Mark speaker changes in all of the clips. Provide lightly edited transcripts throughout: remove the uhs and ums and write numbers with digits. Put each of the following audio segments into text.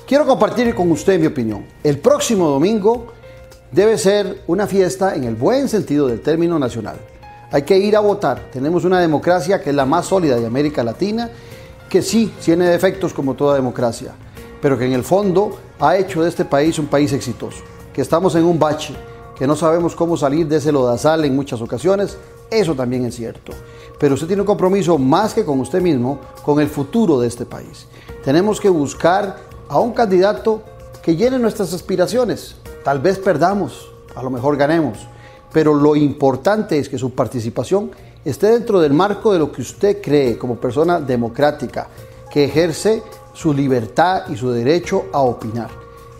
Speaker 1: Quiero compartir con usted mi opinión. El próximo domingo debe ser una fiesta en el buen sentido del término nacional. Hay que ir a votar. Tenemos una democracia que es la más sólida de América Latina, que sí tiene defectos como toda democracia, pero que en el fondo ha hecho de este país un país exitoso. Que estamos en un bache, que no sabemos cómo salir de ese lodazal en muchas ocasiones, eso también es cierto. Pero usted tiene un compromiso más que con usted mismo, con el futuro de este país. Tenemos que buscar a un candidato que llene nuestras aspiraciones. Tal vez perdamos, a lo mejor ganemos, pero lo importante es que su participación esté dentro del marco de lo que usted cree como persona democrática, que ejerce su libertad y su derecho a opinar,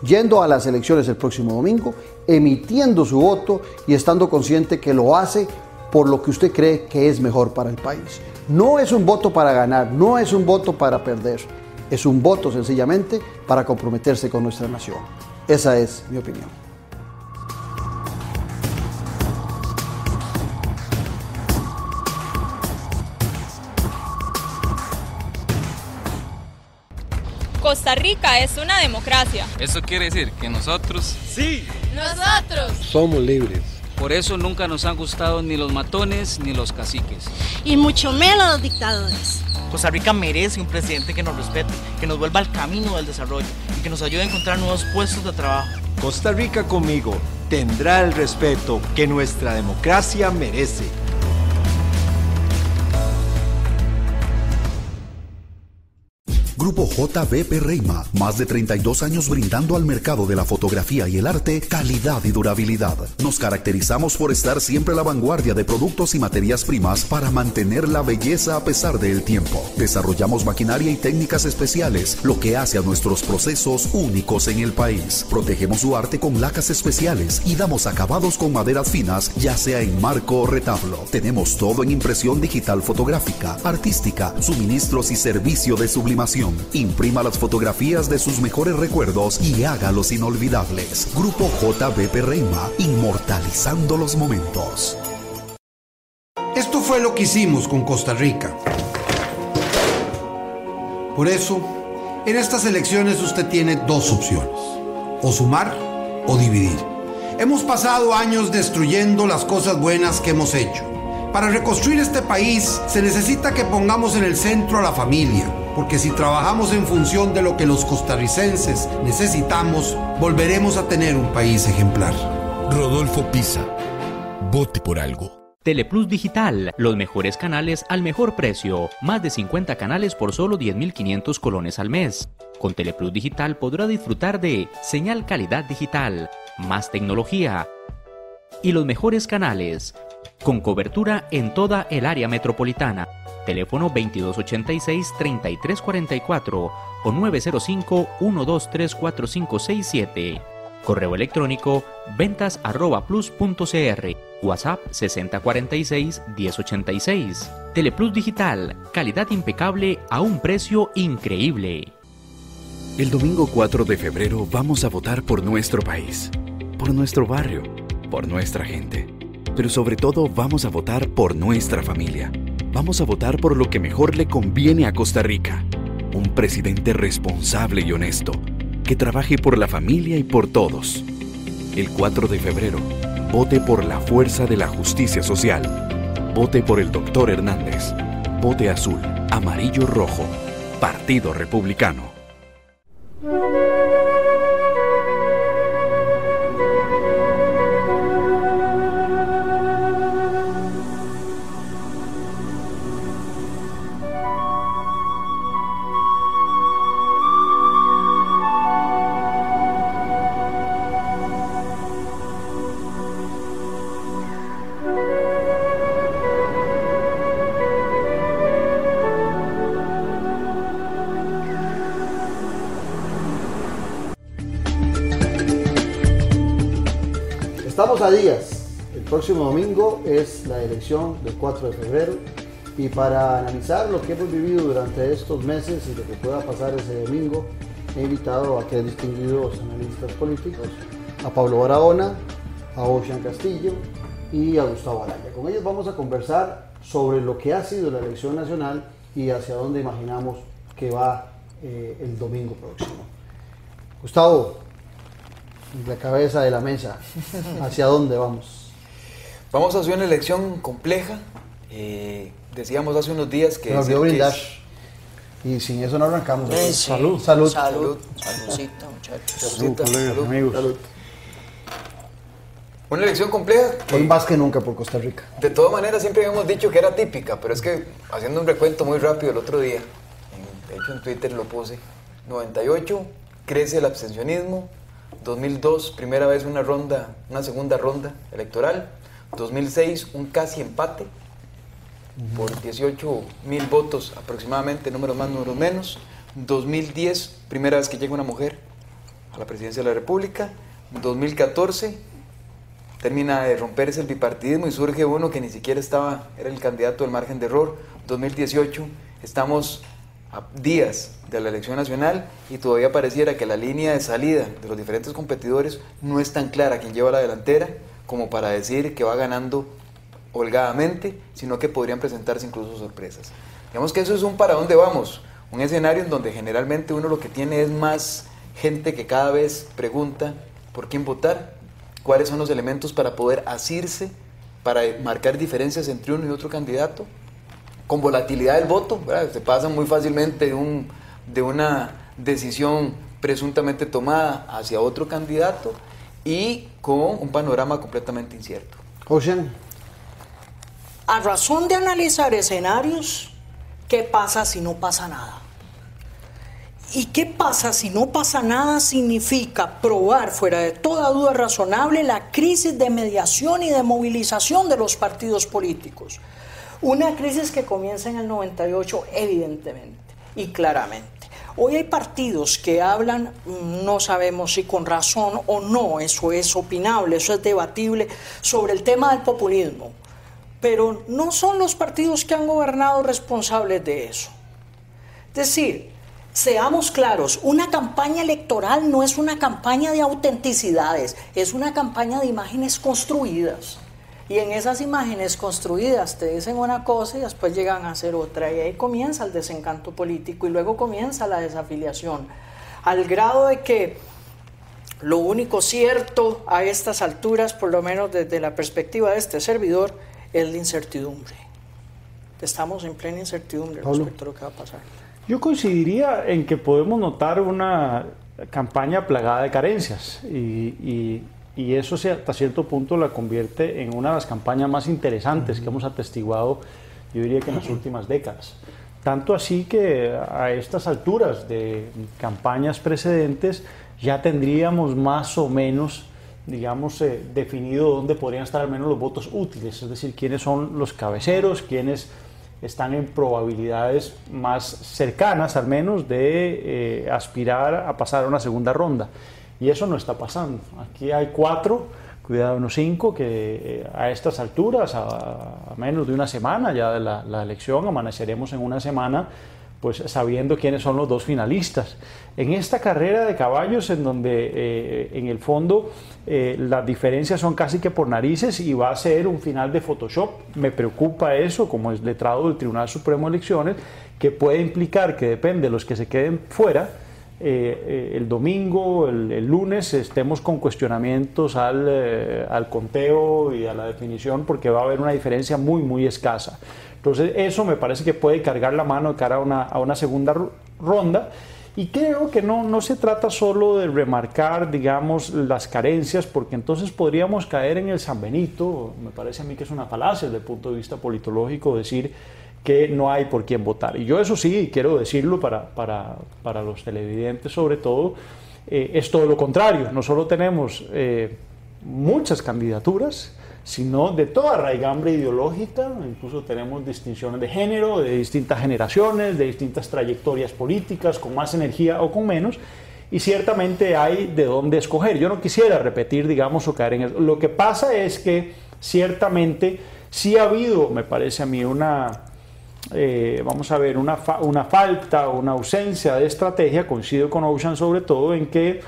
Speaker 1: yendo a las elecciones el próximo domingo, emitiendo su voto y estando consciente que lo hace por lo que usted cree que es mejor para el país. No es un voto para ganar, no es un voto para perder, es un voto sencillamente para comprometerse con nuestra nación. Esa es mi opinión.
Speaker 2: Costa Rica es una democracia.
Speaker 3: Eso quiere decir que nosotros...
Speaker 4: ¡Sí!
Speaker 2: ¡Nosotros!
Speaker 4: Somos libres.
Speaker 3: Por eso nunca nos han gustado ni los matones ni los caciques.
Speaker 5: Y mucho menos los dictadores.
Speaker 6: Costa Rica merece un presidente que nos respete, que nos vuelva al camino del desarrollo y que nos ayude a encontrar nuevos puestos de trabajo.
Speaker 7: Costa Rica conmigo tendrá el respeto que nuestra democracia merece.
Speaker 8: Grupo JBP Reima, más de 32 años brindando al mercado de la fotografía y el arte calidad y durabilidad. Nos caracterizamos por estar siempre a la vanguardia de productos y materias primas para mantener la belleza a pesar del tiempo. Desarrollamos maquinaria y técnicas especiales, lo que hace a nuestros procesos únicos en el país. Protegemos su arte con lacas especiales y damos acabados con maderas finas, ya sea en marco o retablo. Tenemos todo en impresión digital fotográfica, artística, suministros y servicio de sublimación. Imprima las fotografías de sus mejores recuerdos y hágalos inolvidables. Grupo JBP Reima, inmortalizando los momentos.
Speaker 9: Esto fue lo que hicimos con Costa Rica. Por eso, en estas elecciones usted tiene dos opciones: o sumar o dividir. Hemos pasado años destruyendo las cosas buenas que hemos hecho. Para reconstruir este país se necesita que pongamos en el centro a la familia, porque si trabajamos en función de lo que los costarricenses necesitamos, volveremos a tener un país ejemplar.
Speaker 10: Rodolfo Pisa, vote por algo.
Speaker 11: Teleplus Digital, los mejores canales al mejor precio. Más de 50 canales por solo 10.500 colones al mes. Con Teleplus Digital podrá disfrutar de señal calidad digital, más tecnología y los mejores canales, con cobertura en toda el área metropolitana. Teléfono 2286-3344 o 905-123-4567. Correo electrónico ventas@plus.cr. WhatsApp 6046-1086. Teleplus Digital, calidad impecable a un precio increíble.
Speaker 12: El domingo 4 de febrero vamos a votar por nuestro país, por nuestro barrio, por nuestra gente. Pero sobre todo vamos a votar por nuestra familia. Vamos a votar por lo que mejor le conviene a Costa Rica. Un presidente responsable y honesto, que trabaje por la familia y por todos. El 4 de febrero, vote por la fuerza de la justicia social. Vote por el Dr. Hernández. Vote azul, amarillo, rojo. Partido Republicano.
Speaker 1: Estamos a días. El próximo domingo es la elección del 4 de febrero y para analizar lo que hemos vivido durante estos meses y lo que pueda pasar ese domingo, he invitado a tres distinguidos analistas políticos, a Pablo Barahona, a Ocean Castillo y a Gustavo Araya. Con ellos vamos a conversar sobre lo que ha sido la elección nacional y hacia dónde imaginamos que va el domingo próximo. Gustavo, la cabeza de la mesa, ¿hacia dónde vamos?
Speaker 4: Vamos hacia una elección compleja. Decíamos hace unos días que...
Speaker 1: Me olvidó brindar. Y sin eso no arrancamos.
Speaker 13: Sí.
Speaker 1: Salud.
Speaker 13: Saludcita, muchachos.
Speaker 1: Salud.
Speaker 4: Una elección compleja.
Speaker 1: Hoy más que nunca por Costa Rica.
Speaker 4: De todas maneras siempre habíamos dicho que era típica, pero es que haciendo un recuento muy rápido el otro día, de hecho en Twitter lo puse, 98 crece el abstencionismo, 2002 primera vez una segunda ronda electoral, 2006 un casi empate por 18.000 votos aproximadamente, números más, números menos, 2010 primera vez que llega una mujer a la presidencia de la República, 2014 termina de romperse el bipartidismo y surge uno que ni siquiera era el candidato del margen de error. 2018, estamos a días de la elección nacional y todavía pareciera que la línea de salida de los diferentes competidores no es tan clara quién lleva la delantera como para decir que va ganando holgadamente, sino que podrían presentarse incluso sorpresas. Digamos que eso es un para dónde vamos, un escenario en donde generalmente uno lo que tiene es más gente que cada vez pregunta por quién votar, cuáles son los elementos para poder asirse, para marcar diferencias entre uno y otro candidato, con volatilidad del voto, ¿verdad? Se pasa muy fácilmente de una decisión presuntamente tomada hacia otro candidato y con un panorama completamente incierto.
Speaker 1: Ocean.
Speaker 13: A razón de analizar escenarios, ¿qué pasa si no pasa nada? ¿Y qué pasa si no pasa nada? Significa probar fuera de toda duda razonable la crisis de mediación y de movilización de los partidos políticos. Una crisis que comienza en el 98 evidentemente y claramente. Hoy hay partidos que hablan, no sabemos si con razón o no, eso es opinable, eso es debatible, sobre el tema del populismo. Pero no son los partidos que han gobernado responsables de eso. Es decir, seamos claros, una campaña electoral no es una campaña de autenticidades, es una campaña de imágenes construidas. Y en esas imágenes construidas te dicen una cosa y después llegan a hacer otra. Y ahí comienza el desencanto político y luego comienza la desafiliación. Al grado de que lo único cierto a estas alturas, por lo menos desde la perspectiva de este servidor, es la incertidumbre. Estamos en plena incertidumbre respecto a lo que va a pasar.
Speaker 14: Yo coincidiría en que podemos notar una campaña plagada de carencias y eso hasta cierto punto la convierte en una de las campañas más interesantes que hemos atestiguado, yo diría que en las últimas décadas. Tanto así que a estas alturas de campañas precedentes ya tendríamos más o menos, digamos, definido dónde podrían estar al menos los votos útiles, es decir, quiénes son los cabeceros, quiénes están en probabilidades más cercanas al menos de aspirar a pasar a una segunda ronda. Y eso no está pasando. Aquí hay 4, cuidado, unos 5, que a estas alturas, a menos de una semana ya de la elección, amaneceremos en una semana pues sabiendo quiénes son los 2 finalistas. En esta carrera de caballos en donde en el fondo las diferencias son casi que por narices y va a ser un final de Photoshop, me preocupa eso como es letrado del Tribunal Supremo de Elecciones, que puede implicar que depende de los que se queden fuera, el domingo, el lunes, estemos con cuestionamientos al conteo y a la definición, porque va a haber una diferencia muy, muy escasa. Entonces eso me parece que puede cargar la mano de cara a una segunda ronda, y creo que no se trata solo de remarcar, digamos, las carencias, porque entonces podríamos caer en el San Benito. Me parece a mí que es una falacia desde el punto de vista politológico decir que no hay por quién votar. Y yo eso sí, quiero decirlo para los televidentes sobre todo, es todo lo contrario. No solo tenemos muchas candidaturas, sino de toda raigambre ideológica, incluso tenemos distinciones de género, de distintas generaciones, de distintas trayectorias políticas, con más energía o con menos, y ciertamente hay de dónde escoger. Yo no quisiera repetir, digamos, o caer en eso. Lo que pasa es que ciertamente sí ha habido, me parece a mí, una falta, una ausencia de estrategia. Coincido con Ocean sobre todo en que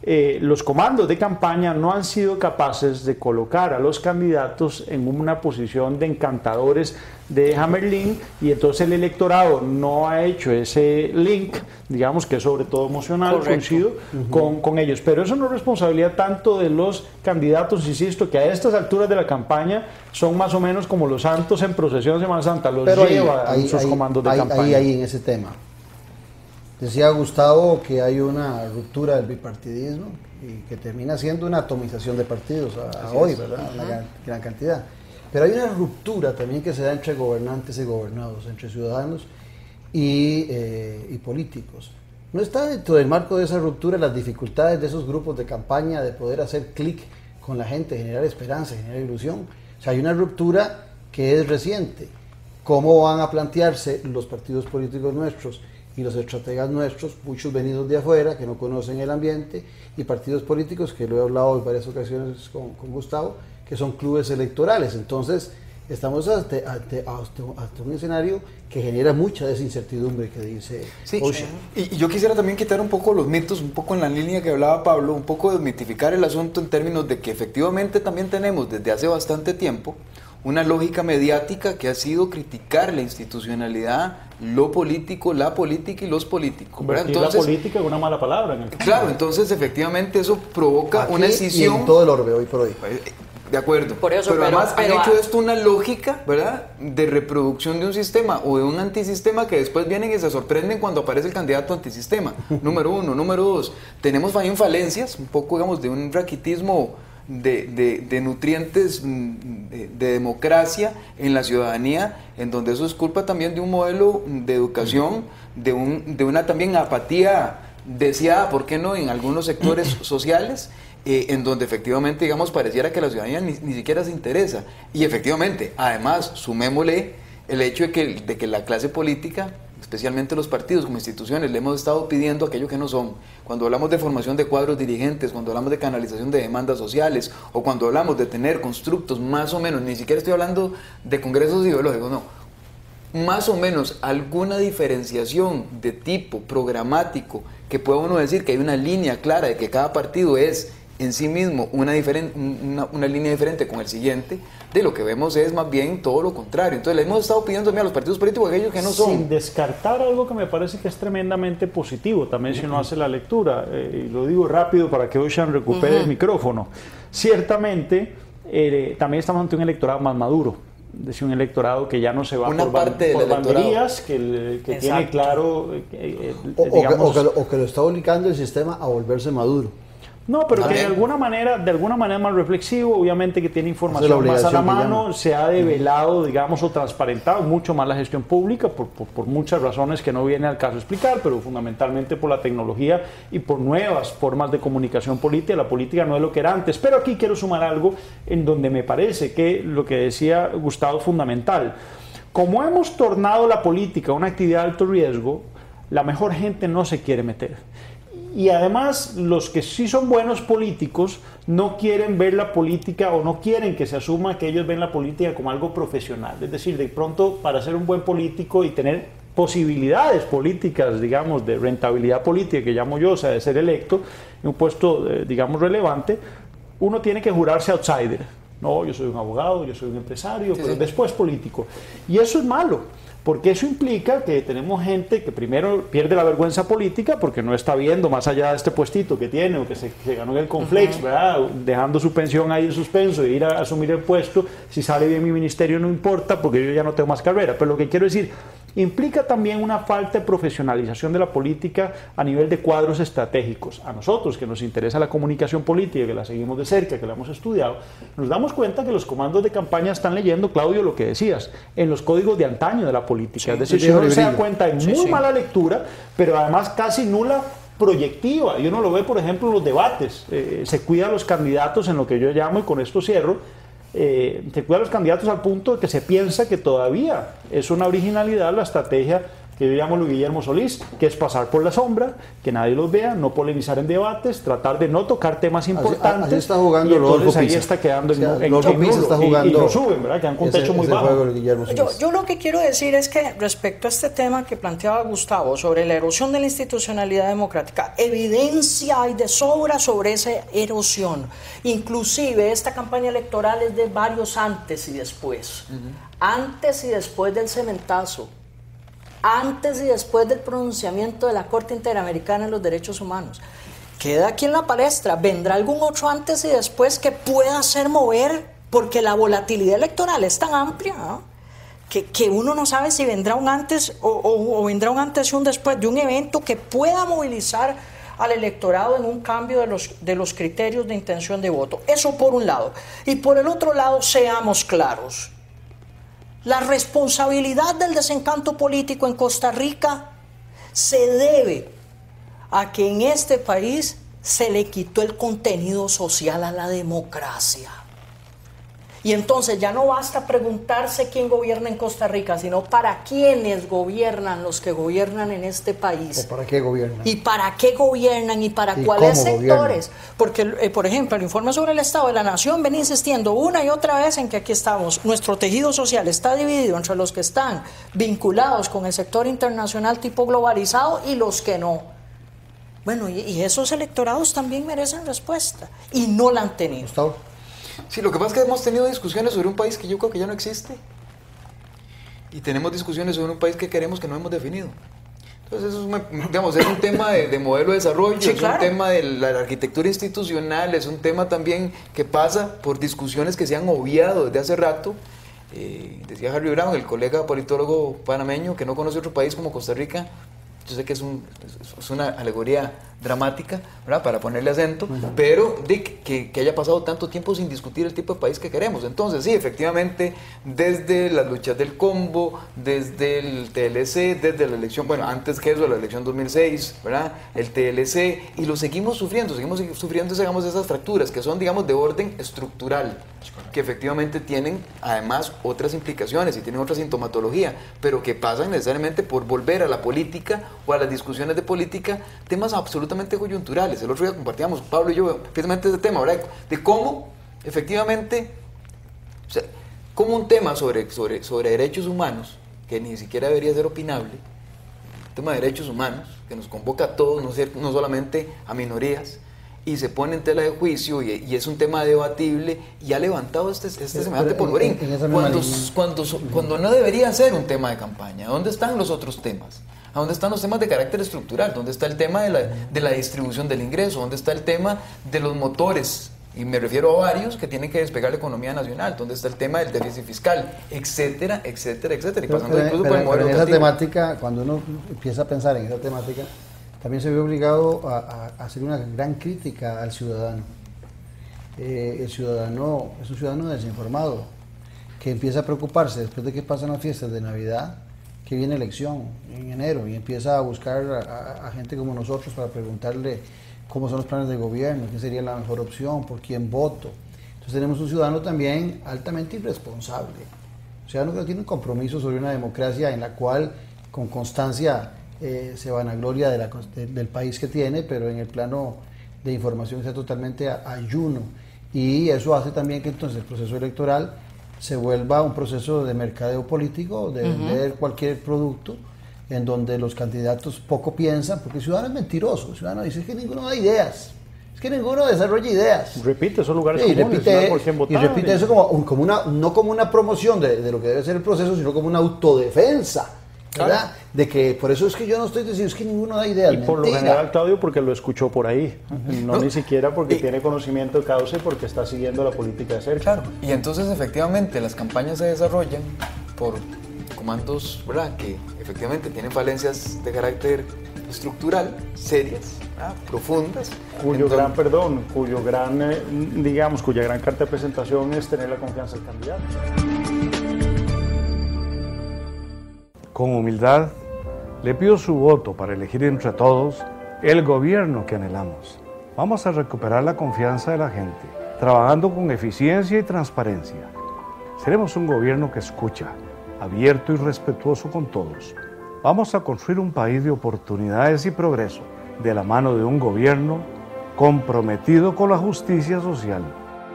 Speaker 14: los comandos de campaña no han sido capaces de colocar a los candidatos en una posición de encantadores de Hamelin, y entonces el electorado no ha hecho ese link, digamos que es sobre todo emocional, coincido con ellos. Pero eso no es responsabilidad tanto de los candidatos, insisto, que a estas alturas de la campaña son más o menos como los santos en procesión de Semana Santa, los lleva en sus comandos de campaña.
Speaker 1: Ahí en ese tema. Decía Gustavo que hay una ruptura del bipartidismo y que termina siendo una atomización de partidos hoy, ¿verdad? Una gran cantidad. Pero hay una ruptura también que se da entre gobernantes y gobernados, entre ciudadanos y políticos. ¿No está dentro del marco de esa ruptura las dificultades de esos grupos de campaña de poder hacer clic con la gente, generar esperanza, generar ilusión? O sea, hay una ruptura que es reciente. ¿Cómo van a plantearse los partidos políticos nuestros y los estrategas nuestros, muchos venidos de afuera, que no conocen el ambiente, y partidos políticos, que lo he hablado en varias ocasiones con Gustavo, que son clubes electorales? Entonces, estamos ante un escenario que genera mucha desincertidumbre, que dice Ocean.
Speaker 4: Y yo quisiera también quitar un poco los mitos, un poco en la línea que hablaba Pablo, un poco desmitificar el asunto en términos de que efectivamente también tenemos desde hace bastante tiempo una lógica mediática que ha sido criticar la institucionalidad, lo político, la política y los políticos.
Speaker 14: Entonces, la política es una mala palabra en el campo.
Speaker 4: Claro, entonces efectivamente eso provoca una escisión.
Speaker 1: Y en todo el orbe hoy por hoy.
Speaker 4: De acuerdo,
Speaker 15: por eso,
Speaker 4: pero además han hecho esto una lógica, ¿verdad?, de reproducción de un sistema o de un antisistema, que después vienen y se sorprenden cuando aparece el candidato antisistema. Número uno. Número dos, tenemos también falencias, un poco, digamos, de un raquitismo de nutrientes de democracia en la ciudadanía, en donde eso es culpa también de un modelo de educación, de una también apatía deseada, ¿por qué no?, en algunos sectores sociales, en donde efectivamente, digamos, pareciera que la ciudadanía ni siquiera se interesa. Y efectivamente, además, sumémosle el hecho de que la clase política, especialmente los partidos como instituciones, le hemos estado pidiendo aquello que no son. Cuando hablamos de formación de cuadros dirigentes, cuando hablamos de canalización de demandas sociales, o cuando hablamos de tener constructos más o menos, ni siquiera estoy hablando de congresos ideológicos, no, más o menos alguna diferenciación de tipo programático, que pueda uno decir que hay una línea clara de que cada partido es en sí mismo una línea diferente con el siguiente, de lo que vemos es más bien todo lo contrario. Entonces le hemos estado pidiendo también a los partidos políticos aquellos que no son.
Speaker 14: Sin descartar algo que me parece que es tremendamente positivo, también si uno hace la lectura, y lo digo rápido para que Ocean recupere el micrófono. Ciertamente, también estamos ante un electorado más maduro. Es decir, un electorado que ya no se va por banderías, que tiene claro...
Speaker 1: o que lo está obligando el sistema a volverse maduro.
Speaker 14: No, pero que de alguna manera más reflexivo, obviamente que tiene información más a la mano, se ha develado, digamos, o transparentado mucho más la gestión pública por muchas razones que no viene al caso explicar, pero fundamentalmente por la tecnología y por nuevas formas de comunicación política. La política no es lo que era antes, pero aquí quiero sumar algo en donde me parece que lo que decía Gustavo es fundamental. Como hemos tornado la política una actividad de alto riesgo, la mejor gente no se quiere meter. Y además, los que sí son buenos políticos no quieren ver la política, o no quieren que se asuma que ellos ven la política como algo profesional. Es decir, de pronto, para ser un buen político y tener posibilidades políticas, digamos, de rentabilidad política, que llamo yo, o sea, de ser electo en un puesto, digamos, relevante, uno tiene que jurarse outsider. No, yo soy un abogado, yo soy un empresario, pero después político. Y eso es malo, porque eso implica que tenemos gente que primero pierde la vergüenza política porque no está viendo más allá de este puestito que tiene, o que se ganó en el Conflex, ¿verdad?, dejando su pensión ahí en suspenso e ir a asumir el puesto. Si sale bien mi ministerio no importa porque yo ya no tengo más carrera. Pero lo que quiero decir, implica también una falta de profesionalización de la política a nivel de cuadros estratégicos. A nosotros, que nos interesa la comunicación política, que la seguimos de cerca, que la hemos estudiado, nos damos cuenta que los comandos de campaña están leyendo, Claudio, lo que decías, en los códigos de antaño de la política. Es decir, si uno se da cuenta, hay muy mala lectura, pero además casi nula proyectiva. Y uno lo ve, por ejemplo, en los debates. Se cuida a los candidatos en lo que yo llamo, y con esto cierro, se cuida a los candidatos al punto de que se piensa que todavía es una originalidad la estrategia que yo llamo Luis Guillermo Solís, que es pasar por la sombra, que nadie los vea, no polemizar en debates, tratar de no tocar temas importantes.
Speaker 1: Así está jugando
Speaker 14: y entonces ahí
Speaker 1: Pisa.
Speaker 14: está quedando en
Speaker 1: Rodolfo Pisa está jugando,
Speaker 14: y no suben, ¿verdad? Quedan con un techo muy bajo.
Speaker 13: Yo lo que quiero decir es que respecto a este tema que planteaba Gustavo sobre la erosión de la institucionalidad democrática, evidencia hay de sobra sobre esa erosión. Inclusive esta campaña electoral es de varios antes y después. Antes y después del cementazo. Antes y después del pronunciamiento de la Corte Interamericana de los Derechos Humanos. Queda aquí en la palestra. ¿Vendrá algún otro antes y después que pueda hacer mover? Porque la volatilidad electoral es tan amplia, ¿no? que uno no sabe si vendrá un antes o vendrá un antes y un después de un evento que pueda movilizar al electorado en un cambio de los criterios de intención de voto. Eso por un lado. Y por el otro lado, seamos claros. La responsabilidad del desencanto político en Costa Rica se debe a que en este país se le quitó el contenido social a la democracia. Y entonces ya no basta preguntarse quién gobierna en Costa Rica, sino para quiénes gobiernan los que gobiernan en este país.
Speaker 1: ¿O para qué gobiernan?
Speaker 13: Y para qué gobiernan y para cuáles sectores. Porque, por ejemplo, el informe sobre el Estado de la Nación viene insistiendo una y otra vez en que aquí estamos. Nuestro tejido social está dividido entre los que están vinculados con el sector internacional tipo globalizado y los que no. Bueno, y esos electorados también merecen respuesta. Y no la han tenido.
Speaker 1: Gustavo.
Speaker 4: Sí, lo que pasa es que hemos tenido discusiones sobre un país que yo creo que ya no existe. Y tenemos discusiones sobre un país que queremos que no hemos definido. Entonces, eso es un tema de modelo de desarrollo, sí, claro. Es un tema de la arquitectura institucional, es un tema también que pasa por discusiones que se han obviado desde hace rato. Decía Harry Brown, el colega politólogo panameño, que no conoce otro país como Costa Rica. Yo sé que es una alegoría dramática, ¿verdad?, para ponerle acento, pero de que haya pasado tanto tiempo sin discutir el tipo de país que queremos. Entonces, sí, efectivamente, desde las luchas del Combo, desde el TLC, desde la elección, bueno, antes que eso, la elección 2006, ¿verdad?, el TLC, y lo seguimos sufriendo, digamos, esas fracturas que son, digamos, de orden estructural, que efectivamente tienen, además, otras implicaciones y tienen otra sintomatología, pero que pasan necesariamente por volver a la política o a las discusiones de política, temas absolutamente coyunturales. El otro día compartíamos, Pablo y yo, precisamente ese tema, ¿verdad?, de cómo, efectivamente, o sea, como un tema sobre derechos humanos, que ni siquiera debería ser opinable, el tema de derechos humanos, que nos convoca a todos, no solamente a minorías, y se pone en tela de juicio y es un tema debatible y ha levantado este semejante polvorín cuando no debería ser un tema de campaña. ¿Dónde están los otros temas? ¿A dónde están los temas de carácter estructural? ¿Dónde está el tema de la distribución del ingreso? ¿Dónde está el tema de los motores? Y me refiero a varios que tienen que despegar la economía nacional. ¿Dónde está el tema del déficit fiscal? Etcétera, etcétera, etcétera. Y pasando incluso por el modelo
Speaker 1: en esa
Speaker 4: educativo.
Speaker 1: Temática, cuando uno empieza a pensar en esa temática, también se ve obligado a hacer una gran crítica al ciudadano. El ciudadano es un ciudadano desinformado, que empieza a preocuparse después de que pasan las fiestas de Navidad, que viene elección en enero, y empieza a buscar a gente como nosotros para preguntarle cómo son los planes de gobierno, qué sería la mejor opción, por quién voto. Entonces tenemos un ciudadano también altamente irresponsable, un ciudadano que no tiene un compromiso sobre una democracia en la cual con constancia se vanagloria del país que tiene, pero en el plano de información está totalmente ayuno, y eso hace también que entonces el proceso electoral se vuelva un proceso de mercadeo político, de vender cualquier producto, en donde los candidatos poco piensan, porque el ciudadano es mentiroso, el ciudadano dice que ninguno da ideas, es que ninguno desarrolla ideas.
Speaker 14: Repite esos lugares
Speaker 1: sí,
Speaker 14: comunes,
Speaker 1: y repite eso no como una promoción de lo que debe ser el proceso, sino como una autodefensa. ¿Verdad? Claro. De que por eso es que yo no estoy diciendo, es que ninguno da ideas.
Speaker 14: Y por lo general, Claudio, porque lo escuchó por ahí, no ni siquiera porque tiene conocimiento de causa y porque está siguiendo la política de cerca.
Speaker 4: Claro, y entonces efectivamente las campañas se desarrollan por comandos, ¿verdad?, que efectivamente tienen falencias de carácter estructural, serias, ¿verdad?, profundas.
Speaker 14: Cuya gran carta de presentación es tener la confianza del candidato.
Speaker 15: Con humildad, le pido su voto para elegir entre todos el gobierno que anhelamos. Vamos a recuperar la confianza de la gente, trabajando con eficiencia y transparencia. Seremos un gobierno que escucha, abierto y respetuoso con todos, Vamos a construir un país de oportunidades y progreso, de la mano de un gobierno comprometido con la justicia social.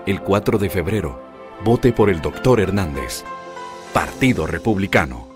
Speaker 12: El 4 de febrero, vote por el Dr. Hernández. Partido Republicano.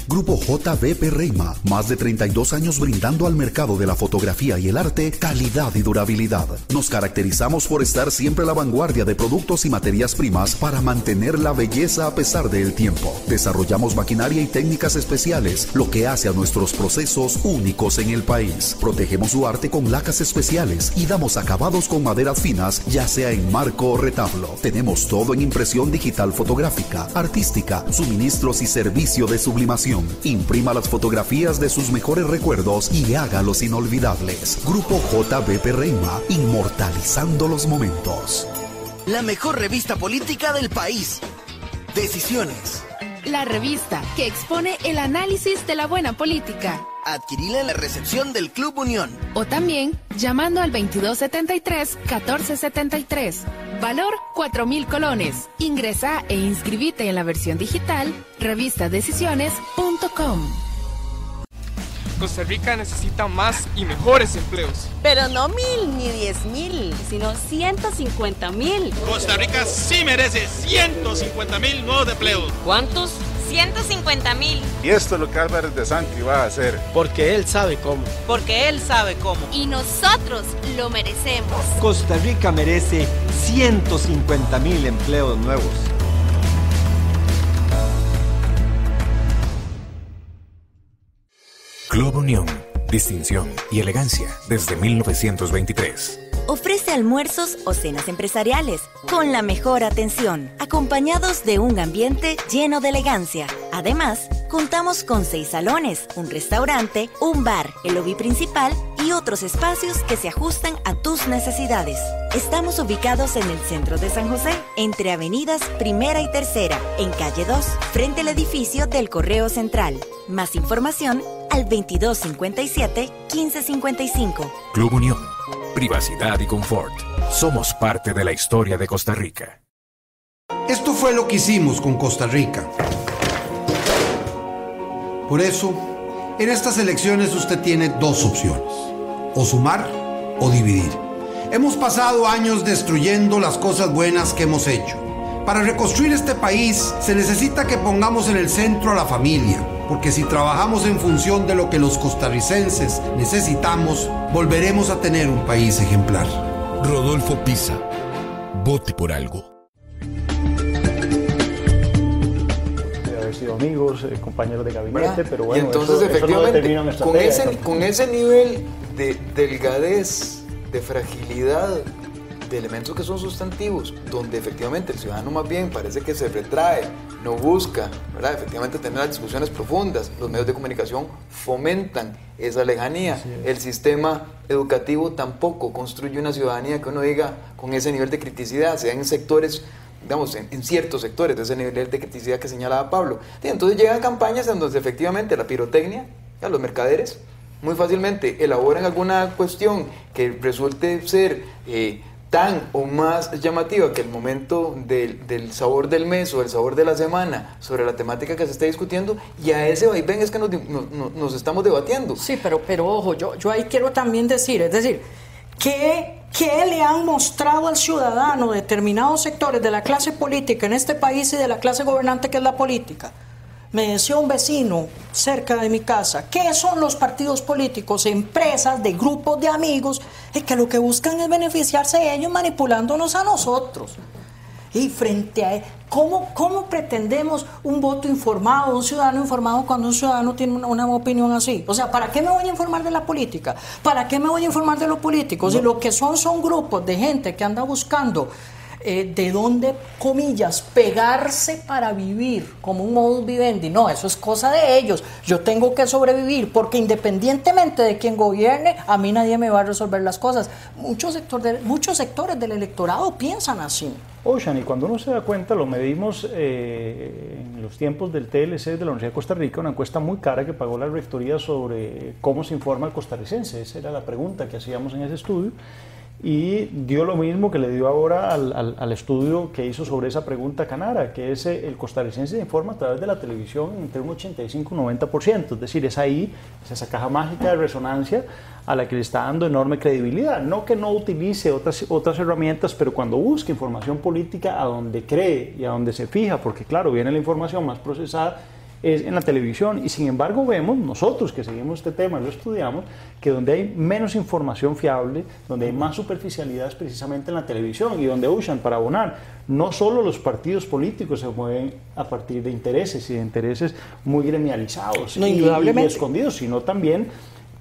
Speaker 8: Grupo JBP Reima, más de 32 años brindando al mercado de la fotografía y el arte calidad y durabilidad. Nos caracterizamos por estar siempre a la vanguardia de productos y materias primas para mantener la belleza a pesar del tiempo. Desarrollamos maquinaria y técnicas especiales, lo que hace a nuestros procesos únicos en el país. Protegemos su arte con lacas especiales y damos acabados con maderas finas, ya sea en marco o retablo. Tenemos todo en impresión digital fotográfica, artística, suministros y servicio de sublimación. Imprima las fotografías de sus mejores recuerdos y hágalos inolvidables. Grupo JBP Reima, inmortalizando los momentos.
Speaker 16: La mejor revista política del país. Decisiones.
Speaker 17: La revista que expone el análisis de la buena política.
Speaker 16: Adquirila en la recepción del Club Unión.
Speaker 17: O también llamando al 2273-1473. Valor 4.000 colones. Ingresa e inscribite en la versión digital revistadecisiones.com.
Speaker 18: Costa Rica necesita más y mejores empleos.
Speaker 19: Pero no 1.000 ni 10.000, sino 150.000.
Speaker 20: Costa Rica sí merece 150.000 nuevos empleos.
Speaker 2: ¿Cuántos? 150.000.
Speaker 21: Y esto es lo que Álvarez de Sancri va a hacer.
Speaker 22: Porque él sabe cómo.
Speaker 6: Porque él sabe cómo.
Speaker 23: Y nosotros lo merecemos.
Speaker 7: Costa Rica merece 150.000 empleos nuevos.
Speaker 10: Club Unión, distinción y elegancia desde 1923.
Speaker 24: Ofrece almuerzos o cenas empresariales con la mejor atención, acompañados de un ambiente lleno de elegancia. Además, contamos con 6 salones, un restaurante, un bar, el lobby principal y otros espacios que se ajustan a tus necesidades. Estamos ubicados en el centro de San José, entre avenidas Primera y Tercera, en calle 2, frente al edificio del Correo Central. Más información al 2257-1555.
Speaker 10: Club Unión, privacidad y confort. Somos parte de la historia de Costa Rica.
Speaker 9: Esto fue lo que hicimos con Costa Rica. Por eso, en estas elecciones usted tiene 2 opciones: o sumar o dividir. Hemos pasado años destruyendo las cosas buenas que hemos hecho. Para reconstruir este país se necesita que pongamos en el centro a la familia, porque si trabajamos en función de lo que los costarricenses necesitamos, volveremos a tener un país ejemplar.
Speaker 10: Rodolfo Pisa, vote por algo.
Speaker 14: De haber sido amigos, compañeros de gabinete,
Speaker 4: ¿verdad?
Speaker 14: pero bueno,
Speaker 4: y entonces
Speaker 14: eso
Speaker 4: efectivamente,
Speaker 14: no estrategia,
Speaker 4: con ese nivel de delgadez, de fragilidad, de elementos que son sustantivos, donde efectivamente el ciudadano más bien parece que se retrae, no busca, ¿verdad? Efectivamente tener las discusiones profundas, los medios de comunicación fomentan esa lejanía, sí, el sistema educativo tampoco construye una ciudadanía que uno diga con ese nivel de criticidad, sea en sectores, digamos, en ciertos sectores de ese nivel de criticidad que señalaba Pablo. Y entonces llegan campañas en donde efectivamente la pirotecnia, ya los mercaderes, muy fácilmente elaboran alguna cuestión que resulte ser tan o más llamativa que el momento del sabor del mes o el sabor de la semana sobre la temática que se está discutiendo, y a ese vaivén es que nos estamos debatiendo.
Speaker 13: Sí, pero ojo, yo ahí quiero también decir, es decir, ¿qué le han mostrado al ciudadano determinados sectores de la clase política en este país y de la clase gobernante que es la política? Me decía un vecino cerca de mi casa, ¿qué son los partidos políticos? Empresas de grupos de amigos que lo que buscan es beneficiarse de ellos manipulándonos a nosotros. Y frente a ¿cómo pretendemos un voto informado, un ciudadano informado cuando un ciudadano tiene una opinión así? O sea, ¿para qué me voy a informar de la política? ¿Para qué me voy a informar de los políticos? Si lo que son grupos de gente que anda buscando de dónde, comillas, pegarse para vivir como un modus vivendi. No, eso es cosa de ellos. Yo tengo que sobrevivir porque independientemente de quién gobierne, a mí nadie me va a resolver las cosas. Muchos sectores del electorado piensan así.
Speaker 14: Ocean, y cuando uno se da cuenta, lo medimos en los tiempos del TLC de la Universidad de Costa Rica, una encuesta muy cara que pagó la rectoría sobre cómo se informa el costarricense. Esa era la pregunta que hacíamos en ese estudio. y dio lo mismo que le dio ahora al estudio que hizo sobre esa pregunta Canara, que es el costarricense se informa a través de la televisión entre un 85 y un 90%, es decir, es ahí, es esa caja mágica de resonancia a la que le está dando enorme credibilidad. No que no utilice otras herramientas, pero cuando busca información política a donde cree y a donde se fija, porque claro, viene la información más procesada, es en la televisión, y sin embargo vemos, nosotros que seguimos este tema y lo estudiamos, que donde hay menos información fiable, donde hay más superficialidad es precisamente en la televisión, y donde usan para abonar. No solo los partidos políticos se mueven a partir de intereses, y de intereses muy gremializados y escondidos, sino también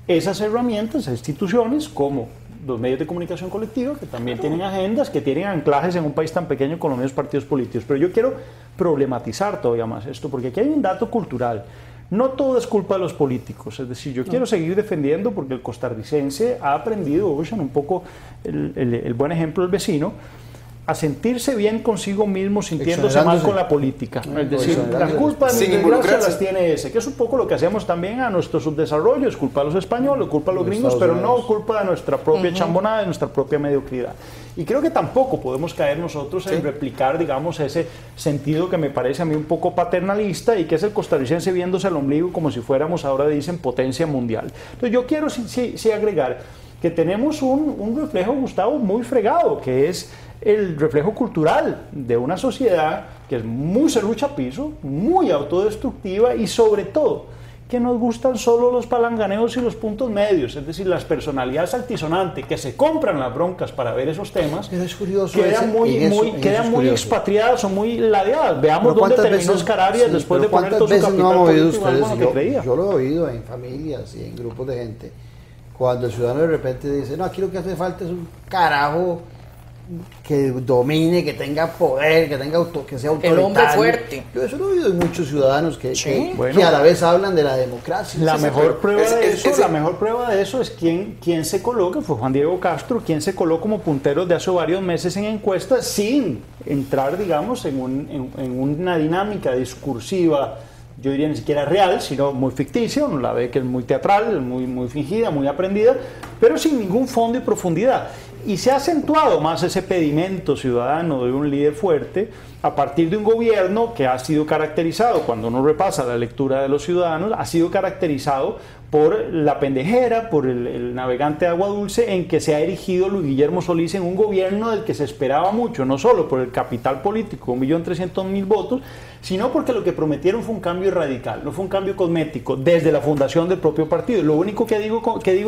Speaker 14: esas herramientas, esas instituciones como los medios de comunicación colectiva, que también tienen agendas, que tienen anclajes en un país tan pequeño con los mismos partidos políticos. Pero yo quiero problematizar todavía más esto, porque aquí hay un dato cultural. No todo es culpa de los políticos, es decir, yo quiero seguir defendiendo, porque el costarricense ha aprendido, oigan, un poco el buen ejemplo del vecino, a sentirse bien consigo mismo sintiéndose mal con la política. Es decir, la culpa de mi desgracia las tiene ese, que es un poco lo que hacemos también a nuestro subdesarrollo, es culpa de los españoles, culpa de los gringos, pero no culpa de nuestra propia chambonada, de nuestra propia mediocridad. Y creo que tampoco podemos caer nosotros en replicar, digamos, ese sentido que me parece a mí un poco paternalista, y que es el costarricense viéndose al ombligo como si fuéramos, ahora dicen, potencia mundial. Entonces yo quiero sí agregar que tenemos un reflejo, Gustavo, muy fregado, que es el reflejo cultural de una sociedad que es muy serruchapizo, muy autodestructiva, y sobre todo que nos gustan solo los palanganeos y los puntos medios, es decir, las personalidades altisonantes que se compran las broncas para ver esos temas,
Speaker 1: pero es curioso,
Speaker 14: quedan muy expatriadas o muy ladeadas. Veamos dónde terminó Oscar Arias después de poner todo su capital político en algo que creía.
Speaker 1: Yo lo he oído en familias y en grupos de gente, cuando el ciudadano de repente dice, no, aquí lo que hace falta es un carajo que domine, que tenga poder, que sea autoritario.
Speaker 13: El hombre fuerte.
Speaker 1: Yo eso lo he oído de muchos ciudadanos que a la vez hablan de la democracia.
Speaker 14: La mejor prueba de eso es quién se coloca, fue Juan Diego Castro, quien se colocó como puntero de hace varios meses en encuestas, sin entrar, digamos, en una dinámica discursiva, yo diría ni siquiera real, sino muy ficticia. Uno la ve que es muy teatral, muy fingida, muy aprendida, pero sin ningún fondo y profundidad. Y se ha acentuado más ese pedimento ciudadano de un líder fuerte a partir de un gobierno que ha sido caracterizado, cuando uno repasa la lectura de los ciudadanos, ha sido caracterizado por la pendejera, por el navegante de agua dulce, en que se ha erigido Luis Guillermo Solís en un gobierno del que se esperaba mucho, no solo por el capital político, 1.300.000 votos, sino porque lo que prometieron fue un cambio radical, no fue un cambio cosmético, desde la fundación del propio partido. Lo único que digo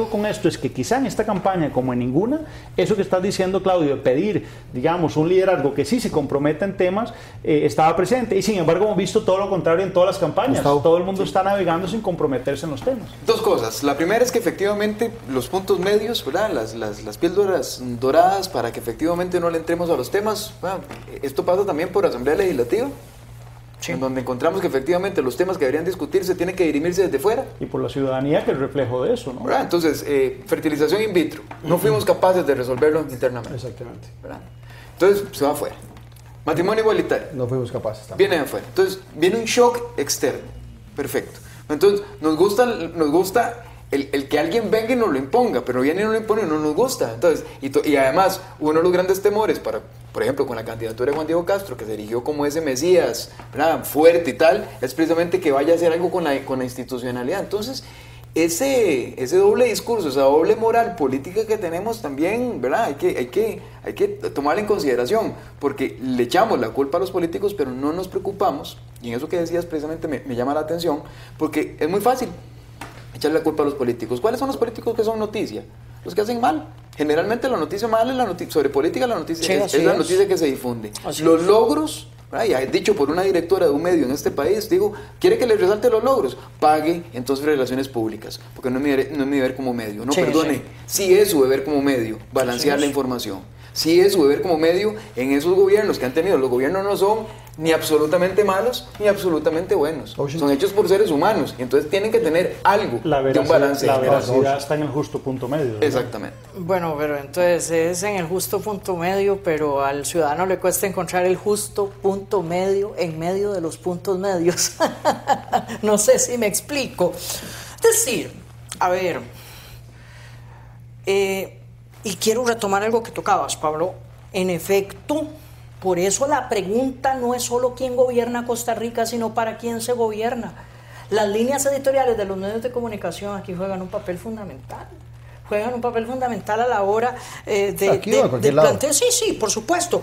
Speaker 14: con esto es que quizá en esta campaña, como en ninguna, eso que estás diciendo, Claudio, de pedir, digamos, un liderazgo que sí se comprometa en temas, estaba presente, y sin embargo hemos visto todo lo contrario en todas las campañas. Gustavo, todo el mundo está navegando sin comprometerse en los temas.
Speaker 4: Dos cosas. La primera es que efectivamente los puntos medios, ¿verdad? Las píldoras doradas para que efectivamente no le entremos a los temas. Bueno, esto pasa también por Asamblea Legislativa, en donde encontramos que efectivamente los temas que deberían discutirse tienen que dirimirse desde fuera.
Speaker 14: Y por la ciudadanía, que es el reflejo de eso, ¿no?
Speaker 4: ¿Verdad? Entonces, fertilización in vitro. No fuimos capaces de resolverlo internamente.
Speaker 1: Exactamente.
Speaker 4: ¿Verdad? Entonces, se va afuera. Matrimonio igualitario.
Speaker 1: No fuimos capaces también.
Speaker 4: Viene de afuera. Entonces, viene un shock externo. Perfecto. Entonces, nos gusta el que alguien venga y nos lo imponga, pero viene y nos lo impone y no nos gusta. Entonces, y además, uno de los grandes temores por ejemplo, con la candidatura de Juan Diego Castro, que se erigió como ese Mesías, ¿verdad?, fuerte y tal, es precisamente que vaya a hacer algo con la institucionalidad. Entonces, ese doble discurso, esa doble moral política que tenemos también, ¿verdad?, hay que tomarla en consideración, porque le echamos la culpa a los políticos, pero no nos preocupamos, y en eso que decías precisamente me llama la atención, porque es muy fácil echarle la culpa a los políticos. ¿Cuáles son los políticos que son noticia? Los que hacen mal. Generalmente la noticia mala es la noticia sobre política, la noticia es la noticia que se difunde. Los logros, ya he dicho por una directora de un medio en este país, digo, ¿quiere que le resalte los logros? Pague entonces relaciones públicas, porque no es mi deber como medio. No, perdone, sí es su deber como medio balancear la información. Sí es su deber como medio en esos gobiernos que han tenido. Los gobiernos no son ni absolutamente malos ni absolutamente buenos. Son hechos por seres humanos y entonces tienen que tener algo de un balance.
Speaker 14: La veracidad está en el justo punto medio, ¿verdad?
Speaker 4: Exactamente.
Speaker 13: Bueno, pero entonces es en el justo punto medio, pero al ciudadano le cuesta encontrar el justo punto medio en medio de los puntos medios. No sé si me explico. Es decir, a ver, Y quiero retomar algo que tocabas, Pablo. En efecto, por eso la pregunta no es solo quién gobierna Costa Rica, sino para quién se gobierna. Las líneas editoriales de los medios de comunicación aquí juegan un papel fundamental. Juegan un papel fundamental a la hora de plantear. Sí, por supuesto.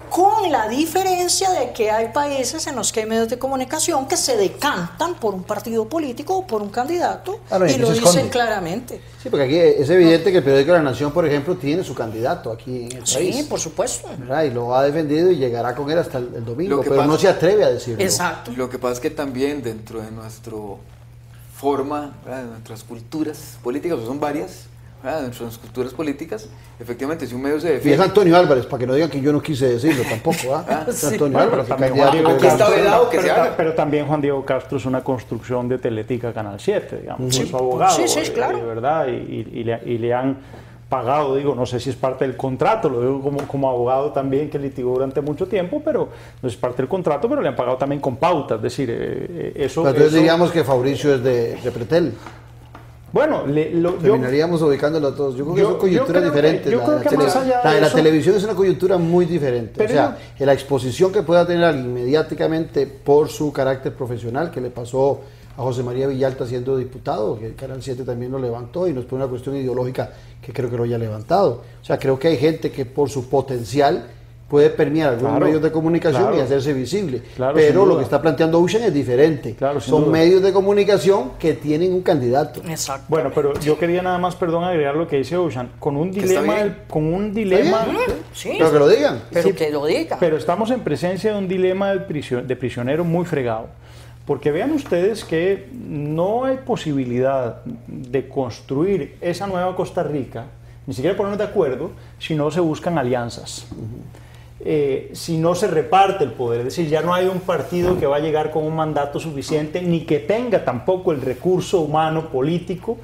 Speaker 13: Con la diferencia de que hay países en los que hay medios de comunicación que se decantan por un partido político o por un candidato y lo dicen claramente.
Speaker 1: Sí, porque aquí es evidente que el periódico La Nación, por ejemplo, tiene su candidato aquí en el país.
Speaker 13: Sí, por supuesto.
Speaker 1: ¿Verdad? Y lo ha defendido y llegará con él hasta el domingo, pero no se atreve a decirlo.
Speaker 13: Exacto.
Speaker 4: Lo que pasa es que también dentro de nuestra forma, ¿verdad?, de nuestras culturas políticas, son varias, ¿verdad?, de nuestras culturas políticas, efectivamente, si un medio se defiende...
Speaker 1: Y es Antonio Álvarez, para que no digan que yo no quise decirlo tampoco, es Antonio Álvarez.
Speaker 4: Aquí está vedado que se haga.
Speaker 14: Pero también Juan Diego Castro es una construcción de Teletica Canal 7, digamos, es su abogado,
Speaker 13: claro.
Speaker 14: ¿verdad? Y le han pagado, digo, no sé si es parte del contrato, lo digo como abogado también que litigó durante mucho tiempo, pero no es parte del contrato, pero le han pagado también con pautas, es decir, eso...
Speaker 1: Pero entonces diríamos que Fabricio es de Pretel.
Speaker 14: Bueno,
Speaker 1: terminaríamos ubicándolo a todos. Yo creo que son coyunturas diferentes. La televisión es una coyuntura muy diferente. O sea, la exposición que pueda tener alguien mediáticamente por su carácter profesional, que le pasó a José María Villalta siendo diputado, que el Canal 7 también lo levantó, y no es por una cuestión ideológica que creo que lo haya levantado. O sea, creo que hay gente que por su potencial puede permear algunos medios de comunicación y hacerse visible. Pero lo que está planteando Ushan es diferente. Son medios de comunicación que tienen un candidato.
Speaker 13: Exacto.
Speaker 14: Bueno, pero yo quería nada más, agregar lo que dice Ushan, con un dilema...
Speaker 13: Sí,
Speaker 1: pero que lo digan.
Speaker 13: Pero que lo digan.
Speaker 14: Pero estamos en presencia de un dilema de prisionero muy fregado. Porque vean ustedes que no hay posibilidad de construir esa nueva Costa Rica, ni siquiera ponernos de acuerdo, si no se buscan alianzas. Si no se reparte el poder, es decir, ya no hay un partido que va a llegar con un mandato suficiente, ni que tenga tampoco el recurso humano político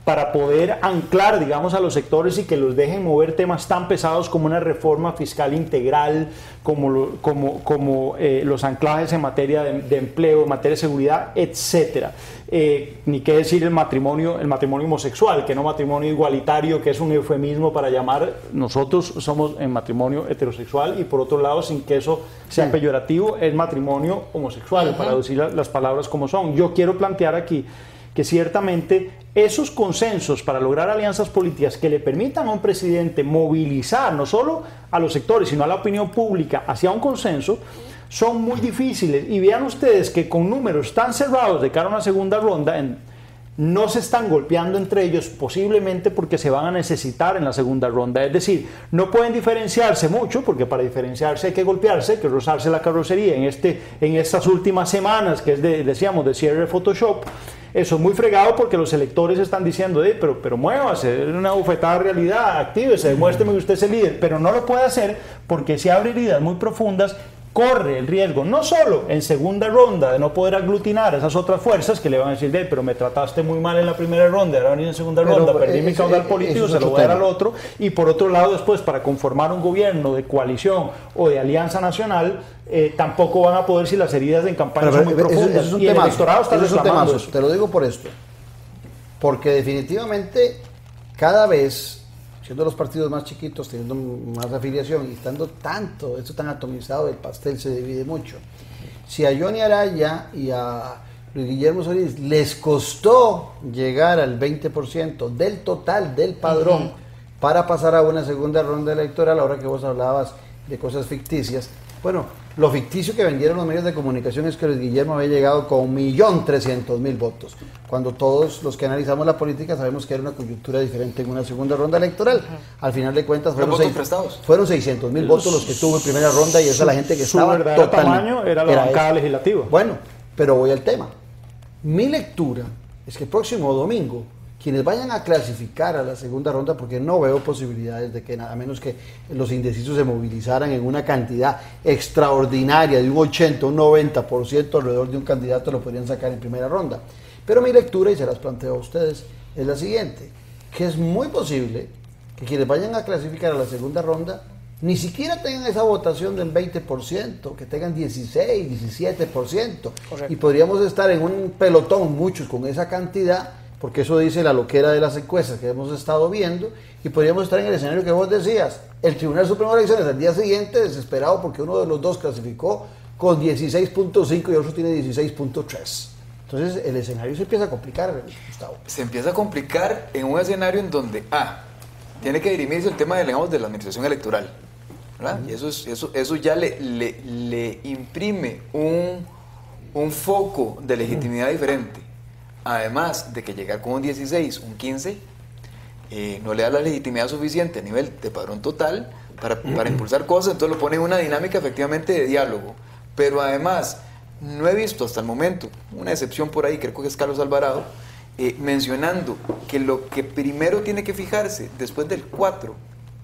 Speaker 14: para poder anclar, digamos, a los sectores y que los dejen mover temas tan pesados como una reforma fiscal integral, como los anclajes en materia de empleo, en materia de seguridad, etcétera. Ni qué decir el matrimonio homosexual, que no matrimonio igualitario, que es un eufemismo para llamar, nosotros somos en matrimonio heterosexual, y por otro lado, sin que eso sea peyorativo, es matrimonio homosexual, para decir las palabras como son. Yo quiero plantear aquí que ciertamente esos consensos para lograr alianzas políticas que le permitan a un presidente movilizar no solo a los sectores, sino a la opinión pública hacia un consenso, son muy difíciles. Y vean ustedes que con números tan cerrados de cara a una segunda ronda, no se están golpeando entre ellos, posiblemente porque se van a necesitar en la segunda ronda. Es decir, no pueden diferenciarse mucho, porque para diferenciarse hay que golpearse, hay que rozarse la carrocería en estas últimas semanas, que es decíamos, de cierre de Photoshop. Eso es muy fregado porque los electores están diciendo, pero muévase, es una bofetada de realidad, actívese, demuéstreme que usted es el líder, pero no lo puede hacer porque se abre heridas muy profundas. Corre el riesgo, no solo en segunda ronda, de no poder aglutinar a esas otras fuerzas que le van a decir, pero me trataste muy mal en la primera ronda, ahora venir en segunda ronda, perdí mi caudal político, se lo voy a dar al otro, y por otro lado después, para conformar un gobierno de coalición o de alianza nacional, tampoco van a poder si las heridas en campaña son muy profundas.
Speaker 1: Eso es
Speaker 14: y el electorado está reclamando eso.
Speaker 1: Te lo digo por esto, porque definitivamente cada vez, siendo los partidos más chiquitos, teniendo más afiliación y estando esto tan atomizado, el pastel se divide mucho. Si a Johnny Araya y a Luis Guillermo Solís les costó llegar al 20% del total del padrón para pasar a una segunda ronda electoral, ahora que vos hablabas de cosas ficticias, bueno, lo ficticio que vendieron los medios de comunicación es que Luis Guillermo había llegado con 1.300.000 votos, cuando todos los que analizamos la política sabemos que era una coyuntura diferente en una segunda ronda electoral. Al final de cuentas fueron 600.000 votos los que tuvo en primera ronda, y esa es la gente que estaba
Speaker 14: totalmente... Su tamaño era la bancada legislativa.
Speaker 1: Bueno, pero voy al tema. Mi lectura es que el próximo domingo, quienes vayan a clasificar a la segunda ronda, porque no veo posibilidades de que, a menos que los indecisos se movilizaran en una cantidad extraordinaria de un 80, un 90% alrededor de un candidato, lo podrían sacar en primera ronda. Pero mi lectura, y se las planteo a ustedes, es la siguiente, que es muy posible que quienes vayan a clasificar a la segunda ronda ni siquiera tengan esa votación del 20%, que tengan 16, 17%. Correcto. Y podríamos estar en un pelotón, muchos con esa cantidad, porque eso dice la loquera de las encuestas que hemos estado viendo, y podríamos estar en el escenario que vos decías. El Tribunal Supremo de Elecciones al día siguiente desesperado porque uno de los dos clasificó con 16.5 y otro tiene 16.3. Entonces el escenario se empieza a complicar, Gustavo.
Speaker 4: Se empieza a complicar en un escenario en donde tiene que dirimirse el tema de la administración electoral, ¿verdad? Y eso ya le imprime un foco de legitimidad diferente. Además de que llegar con un 16, un 15, no le da la legitimidad suficiente a nivel de padrón total para impulsar cosas, entonces lo pone en una dinámica efectivamente de diálogo. Pero además, no he visto hasta el momento, una excepción por ahí, creo que es Carlos Alvarado, mencionando que lo que primero tiene que fijarse después del 4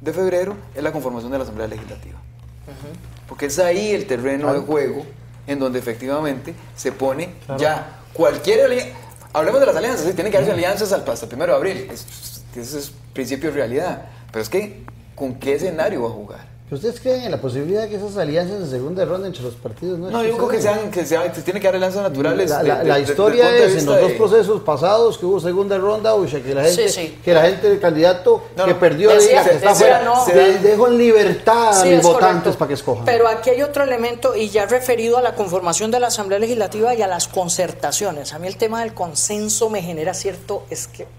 Speaker 4: de febrero es la conformación de la Asamblea Legislativa. Porque es ahí el terreno de juego en donde efectivamente se pone ya cualquier alianza. Hablemos de las alianzas, ¿sí? Tienen que haberse alianzas hasta el 1 de abril. Ese es principio de realidad. Pero es que, ¿con qué escenario va a jugar?
Speaker 1: ¿Ustedes creen en la posibilidad de que esas alianzas de segunda ronda entre los partidos no?
Speaker 4: No, yo creo que tiene que haber alianzas naturales.
Speaker 1: La historia es en los dos procesos pasados que hubo segunda ronda, que la gente del candidato que perdió diga que está fuera. Dejo en libertad a mis votantes para que escojan.
Speaker 13: Pero aquí hay otro elemento, y ya referido a la conformación de la Asamblea Legislativa y a las concertaciones. A mí el tema del consenso me genera cierto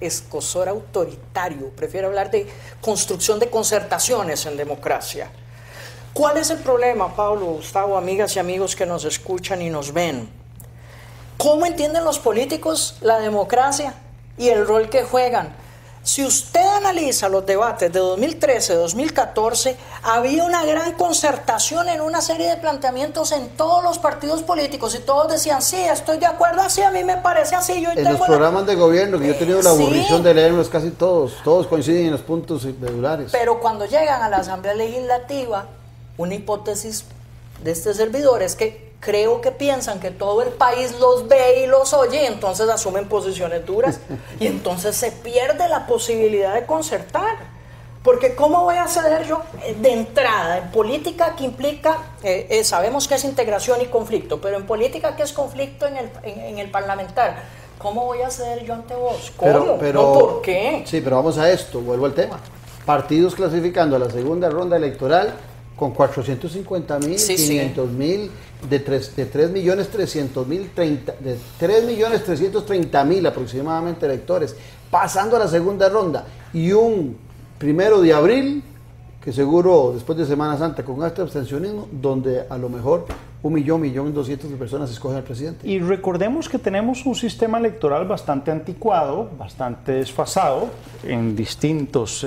Speaker 13: escozor autoritario. Prefiero hablar de construcción de concertaciones en democracia. ¿Cuál es el problema, Pablo, Gustavo, amigas y amigos que nos escuchan y nos ven? ¿Cómo entienden los políticos la democracia y el rol que juegan? Si usted analiza los debates de 2013, 2014, había una gran concertación en una serie de planteamientos en todos los partidos políticos y todos decían, sí, estoy de acuerdo, así a mí me parece así.
Speaker 1: En los programas de gobierno, que yo he tenido la aburrición de leerlos casi todos coinciden en los puntos medulares.
Speaker 13: Pero cuando llegan a la Asamblea Legislativa, una hipótesis de este servidor es que creo que piensan que todo el país los ve y los oye y entonces asumen posiciones duras y entonces se pierde la posibilidad de concertar. Porque ¿cómo voy a ceder yo de entrada en política que implica, sabemos que es integración y conflicto, pero en política que es conflicto en el parlamentar? ¿Cómo voy a ceder yo ante vos? ¿Cómo? ¿No, por qué?
Speaker 1: Sí, pero vamos a esto, vuelvo al tema. Partidos clasificando a la segunda ronda electoral con 450.000, 500.000, de 3.330.000 aproximadamente electores, pasando a la segunda ronda, y un 1 de abril, que seguro después de Semana Santa con este abstencionismo, donde a lo mejor 1.200.000 de personas escogen al presidente.
Speaker 14: Y recordemos que tenemos un sistema electoral bastante anticuado, bastante desfasado en distintos,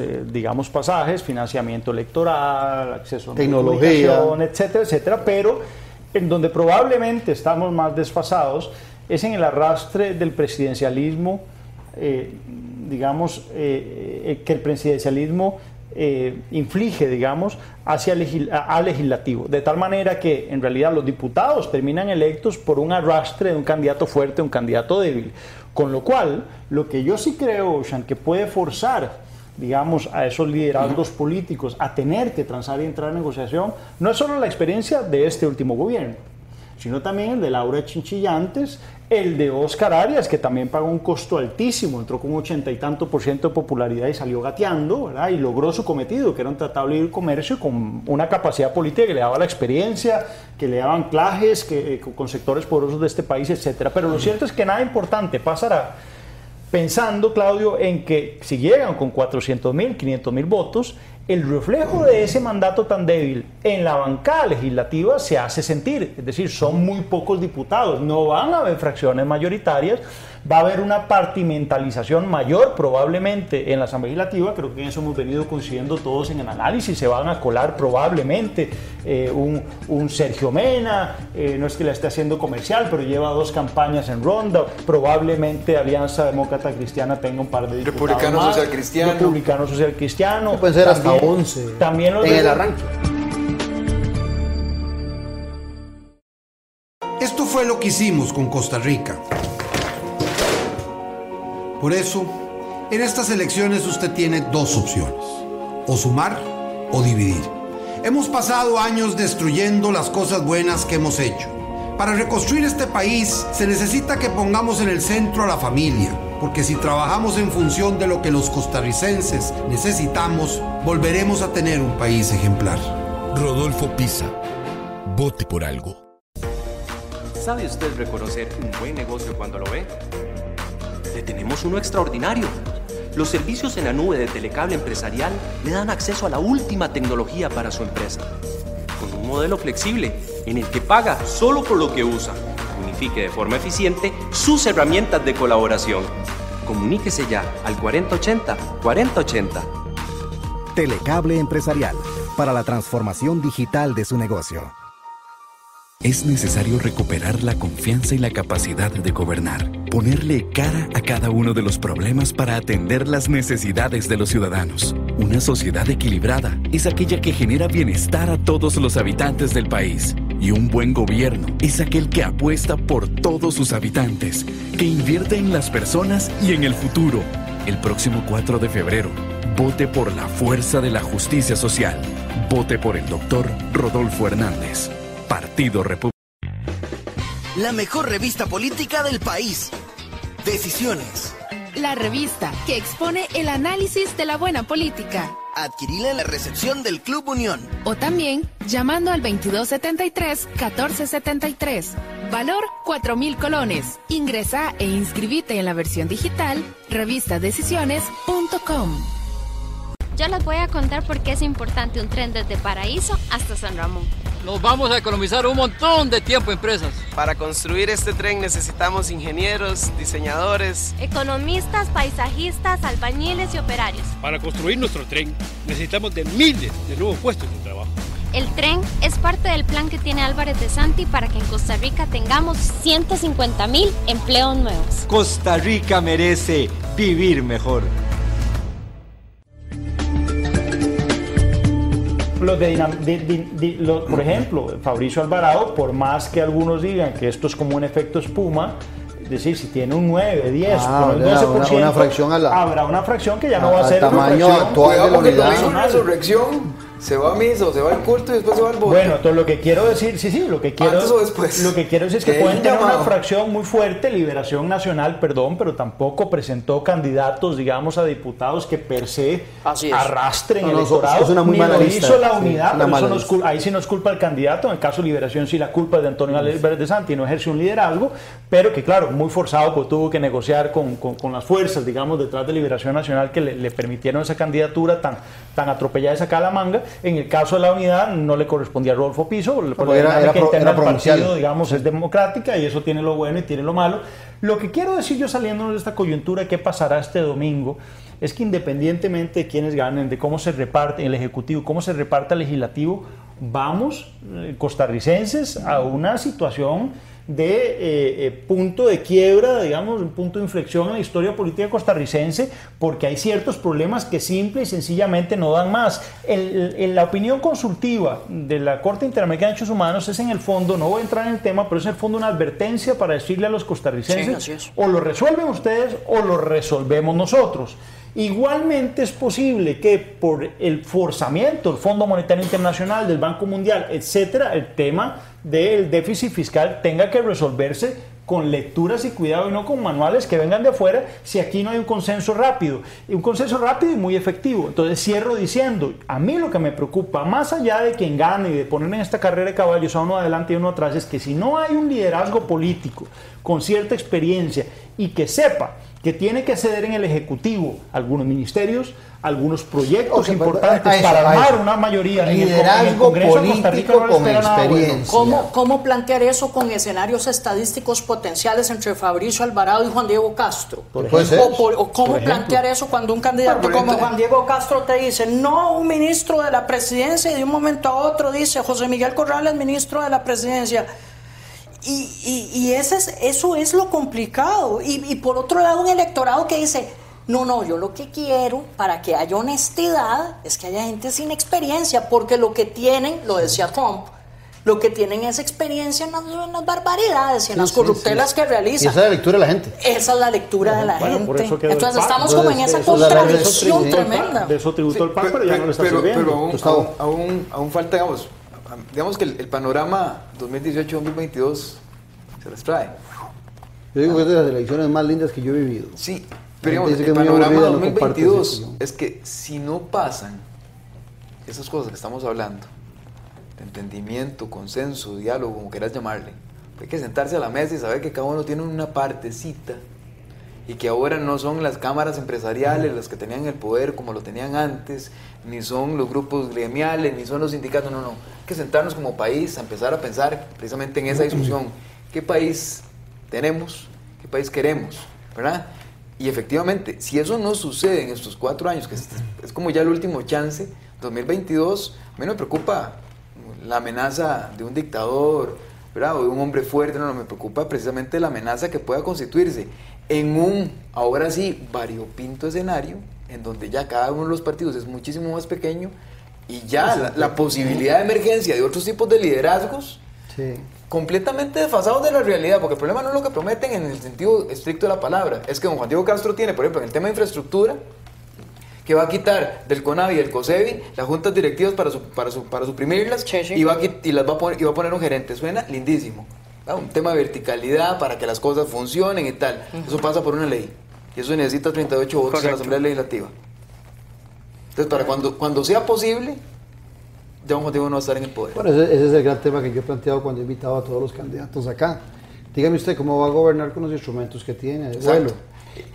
Speaker 14: pasajes, financiamiento electoral, acceso a
Speaker 1: tecnología,
Speaker 14: etcétera, etcétera, pero en donde probablemente estamos más desfasados es en el arrastre del presidencialismo, que el presidencialismo inflige, al legislativo, de tal manera que en realidad los diputados terminan electos por un arrastre de un candidato fuerte, un candidato débil, con lo cual, lo que yo sí creo, Sean, que puede forzar, a esos liderazgos políticos a tener que transar y entrar en negociación, no es solo la experiencia de este último gobierno, sino también el de Laura Chinchillantes, el de Oscar Arias, que también pagó un costo altísimo, entró con 80 y tanto % de popularidad y salió gateando, ¿verdad? Y logró su cometido, que era un tratado de libre comercio con una capacidad política que le daba la experiencia, que le daba anclajes con sectores poderosos de este país, etcétera. Pero lo cierto es que nada importante pasará pensando, Claudio, en que si llegan con 400.000, 500.000 votos, el reflejo de ese mandato tan débil en la bancada legislativa se hace sentir. Es decir, son muy pocos diputados, no van a haber fracciones mayoritarias, va a haber una partimentalización mayor probablemente en la Asamblea Legislativa. Creo que en eso hemos venido coincidiendo todos en el análisis. Se van a colar probablemente un Sergio Mena, no es que la esté haciendo comercial, pero lleva 2 campañas en ronda. Probablemente Alianza Demócrata Cristiana tenga un par de diputados
Speaker 4: Republicano
Speaker 14: más.
Speaker 4: Social Cristiano.
Speaker 14: Republicano Social Cristiano.
Speaker 1: Pueden ser hasta 11
Speaker 14: también
Speaker 1: en el arranque.
Speaker 9: Esto fue lo que hicimos con Costa Rica. Por eso, en estas elecciones usted tiene 2 opciones: o sumar o dividir. Hemos pasado años destruyendo las cosas buenas que hemos hecho. Para reconstruir este país se necesita que pongamos en el centro a la familia, porque si trabajamos en función de lo que los costarricenses necesitamos, volveremos a tener un país ejemplar.
Speaker 10: Rodolfo Pisa. Vote por algo.
Speaker 3: ¿Sabe usted reconocer un buen negocio cuando lo ve? Le tenemos uno extraordinario. Los servicios en la nube de Telecable Empresarial le dan acceso a la última tecnología para su empresa. Con un modelo flexible, en el que paga solo por lo que usa. Unifique de forma eficiente sus herramientas de colaboración. Comuníquese ya al 4080-4080.
Speaker 5: Telecable Empresarial, para la transformación digital de su negocio.
Speaker 12: Es necesario recuperar la confianza y la capacidad de gobernar, ponerle cara a cada uno de los problemas para atender las necesidades de los ciudadanos. Una sociedad equilibrada es aquella que genera bienestar a todos los habitantes del país. Y un buen gobierno es aquel que apuesta por todos sus habitantes, que invierte en las personas y en el futuro. El próximo 4 de febrero, vote por la fuerza de la justicia social. Vote por el doctor Rodolfo Hernández. Partido República.
Speaker 16: La mejor revista política del país. Decisiones.
Speaker 17: La revista que expone el análisis de la buena política.
Speaker 16: Adquirila en la recepción del Club Unión.
Speaker 17: O también llamando al 2273-1473. Valor 4.000 colones. Ingresa e inscribite en la versión digital revistadecisiones.com.
Speaker 23: Yo les voy a contar por qué es importante un tren desde Paraíso hasta San Ramón.
Speaker 11: Nos vamos a economizar un montón de tiempo en presas.
Speaker 22: Para construir este tren necesitamos ingenieros, diseñadores,
Speaker 23: economistas, paisajistas, albañiles y operarios.
Speaker 11: Para construir nuestro tren necesitamos de miles de nuevos puestos de trabajo.
Speaker 23: El tren es parte del plan que tiene Álvarez de Santi para que en Costa Rica tengamos 150,000 empleos nuevos.
Speaker 7: Costa Rica merece vivir mejor.
Speaker 14: Por ejemplo, Fabricio Alvarado, por más que algunos digan que esto es como un efecto espuma, es decir, si tiene un 9, 10, con el 12%,
Speaker 1: una fracción
Speaker 14: habrá una fracción que ya no va a ser
Speaker 1: tamaño
Speaker 14: una
Speaker 1: actual de la unidad.
Speaker 4: Una resurrección. Se va a misa o se va al culto y después se va al voto.
Speaker 14: Bueno, entonces lo que quiero decir, lo que quiero decir es que pueden tener una fracción muy fuerte, Liberación Nacional, perdón, pero tampoco presentó candidatos, digamos, a diputados que per se arrastren el electorado.
Speaker 1: Es una muy mala lista.
Speaker 14: Hizo la unidad, pero eso ahí sí no es culpa del candidato. En el caso de Liberación sí la culpa es de Antonio Álvarez de Santi, no ejerce un liderazgo, pero que claro, muy forzado, pues tuvo que negociar con las fuerzas, digamos, detrás de Liberación Nacional que le permitieron esa candidatura tan atropellada y sacada la manga. En el caso de la unidad no le correspondía a Rodolfo Piso, la dinámica interna del partido, digamos, es democrática y eso tiene lo bueno y tiene lo malo. Lo que quiero decir yo saliendo de esta coyuntura, ¿qué pasará este domingo? Es que independientemente de quiénes ganen, de cómo se reparte el Ejecutivo, cómo se reparte el Legislativo, vamos, costarricenses, a una situación de punto de quiebra, digamos, un punto de inflexión en la historia política costarricense, porque hay ciertos problemas que simple y sencillamente no dan más. La opinión consultiva de la Corte Interamericana de Derechos Humanos es en el fondo, no voy a entrar en el tema, pero es en el fondo una advertencia para decirle a los costarricenses, o lo resuelven ustedes o lo resolvemos nosotros. Igualmente es posible que por el forzamiento del Fondo Monetario Internacional, del Banco Mundial, etcétera, el tema del déficit fiscal tenga que resolverse con lecturas y cuidado y no con manuales que vengan de afuera si aquí no hay un consenso rápido y muy efectivo. Entonces cierro diciendo, a mí lo que me preocupa, más allá de quien gane y de poner en esta carrera de caballos a uno adelante y uno atrás, es que si no hay un liderazgo político con cierta experiencia y que sepa que tiene que ceder en el Ejecutivo algunos ministerios, algunos proyectos importantes para armar una mayoría en el Congreso de Costa Rica, no con experiencia.
Speaker 13: ¿Cómo plantear eso con escenarios estadísticos potenciales entre Fabricio Alvarado y Juan Diego Castro? ¿O cómo plantear eso cuando un candidato como Juan Diego Castro te dice, no, un ministro de la presidencia, y de un momento a otro dice José Miguel Corrales, ministro de la presidencia? Y eso es lo complicado. Y por otro lado, un electorado que dice, no, yo lo que quiero para que haya honestidad es que haya gente sin experiencia, porque lo que tienen, lo decía Trump, lo que tienen es experiencia en las barbaridades y en las corruptelas que realizan.
Speaker 1: Y esa es la lectura de la gente.
Speaker 13: Esa es la lectura de la gente. Entonces estamos como en esa contradicción tremenda.
Speaker 14: De eso tributó el PAN, pero ya no le está sirviendo.
Speaker 4: Pero aún falta, digamos que el panorama 2018-2022 se les trae.
Speaker 1: Yo digo que es de las elecciones más lindas que yo he vivido.
Speaker 4: Sí, pero digamos,
Speaker 1: Dice que
Speaker 4: el
Speaker 1: es muy
Speaker 4: panorama
Speaker 1: aburrida, no
Speaker 4: 2022
Speaker 1: comparte esa opinión.
Speaker 4: es que si no pasan esas cosas que estamos hablando, de entendimiento, consenso, diálogo, como quieras llamarle, hay que sentarse a la mesa y saber que cada uno tiene una partecita y que ahora no son las cámaras empresariales las que tenían el poder como lo tenían antes, ni son los grupos gremiales, ni son los sindicatos, no. Hay que sentarnos como país a empezar a pensar precisamente en esa discusión. ¿Qué país tenemos? ¿Qué país queremos? ¿Verdad? Y efectivamente, si eso no sucede en estos 4 años, que es como ya el último chance, 2022, a mí no me preocupa la amenaza de un dictador, ¿verdad? O de un hombre fuerte, no, me preocupa precisamente la amenaza que pueda constituirse en un, ahora sí, variopinto escenario, en donde ya cada uno de los partidos es muchísimo más pequeño y ya la posibilidad de emergencia de otros tipos de liderazgos completamente desfasados de la realidad, porque el problema no es lo que prometen en el sentido estricto de la palabra, es que don Juan Diego Castro tiene, por ejemplo, en el tema de infraestructura, que va a quitar del CONAVI y del COSEBI las juntas directivas para suprimirlas y va a poner un gerente. Suena lindísimo. Un tema de verticalidad para que las cosas funcionen y tal. Eso pasa por una ley. Y eso necesita 38 votos en la Asamblea Legislativa. Entonces, para cuando sea posible, ya un motivo no va a estar en el poder.
Speaker 1: Bueno, ese es el gran tema que yo he planteado cuando he invitado a todos los candidatos acá. Dígame usted cómo va a gobernar con los instrumentos que tiene de vuelo.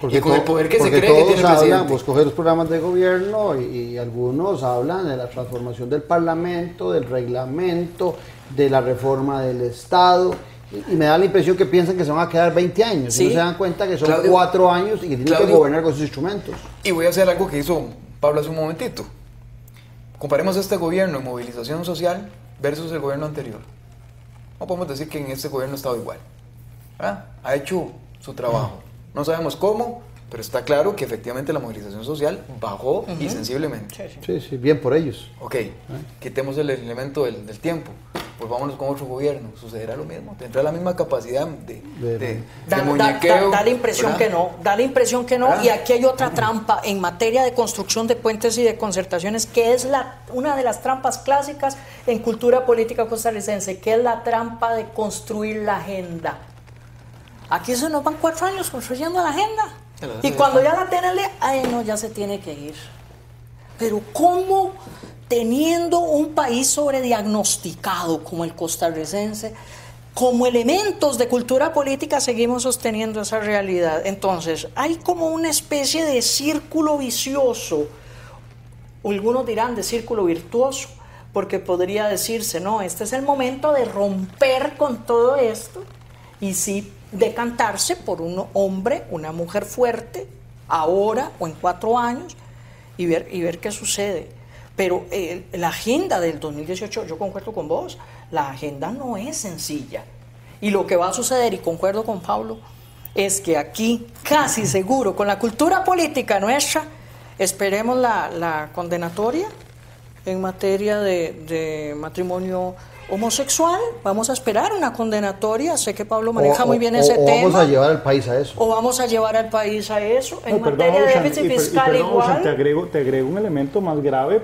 Speaker 4: Y con el poder que se cree que
Speaker 1: todos
Speaker 4: tiene el
Speaker 1: hablan,
Speaker 4: presidente.
Speaker 1: pues coger los programas de gobierno y algunos hablan de la transformación del Parlamento, del reglamento, de la reforma del Estado. Y me da la impresión que piensan que se van a quedar 20 años.
Speaker 4: Sí.
Speaker 1: Y no se dan cuenta que son
Speaker 4: Claudio,
Speaker 1: 4 años y que tienen que gobernar con sus instrumentos.
Speaker 4: Y voy a hacer algo que hizo Pablo hace un momentito. Comparemos este gobierno en movilización social versus el gobierno anterior. No podemos decir que en este gobierno ha estado igual. ¿Verdad? Ha hecho su trabajo. No sabemos cómo, pero está claro que efectivamente la movilización social bajó y sensiblemente.
Speaker 1: Sí, bien por ellos.
Speaker 4: Ok, quitemos el elemento del tiempo. Pues vámonos con otro gobierno. ¿Sucederá lo mismo? ¿Tendrá la misma capacidad de muñequeo?
Speaker 13: Da la impresión,
Speaker 4: ¿verdad?
Speaker 13: que no. Da la impresión que no.
Speaker 4: ¿verdad?
Speaker 13: Y aquí hay otra trampa en materia de construcción de puentes y de concertaciones, que es una de las trampas clásicas en cultura política costarricense, que es la trampa de construir la agenda. Aquí se nos van 4 años construyendo la agenda. Y cuando ya la tienen, ya se tiene que ir. Pero ¿cómo, teniendo un país sobrediagnosticado como el costarricense, como elementos de cultura política, seguimos sosteniendo esa realidad? Entonces, hay como una especie de círculo vicioso, o algunos dirán de círculo virtuoso, porque podría decirse, no, este es el momento de romper con todo esto y sí decantarse por un hombre, una mujer fuerte, ahora o en 4 años, y ver qué sucede. Pero la agenda del 2018, yo concuerdo con vos, la agenda no es sencilla. Y lo que va a suceder, y concuerdo con Pablo, es que aquí, casi seguro, con la cultura política nuestra, esperemos la condenatoria en materia de matrimonio homosexual. Vamos a esperar una condenatoria. Sé que Pablo maneja muy bien ese tema.
Speaker 1: Vamos a llevar al país a eso.
Speaker 13: O vamos a llevar al país a eso. En
Speaker 14: No,
Speaker 13: materia de
Speaker 14: Ocean,
Speaker 13: déficit
Speaker 14: y
Speaker 13: fiscal
Speaker 14: perdón,
Speaker 13: igual.
Speaker 14: Ocean, te agrego un elemento más grave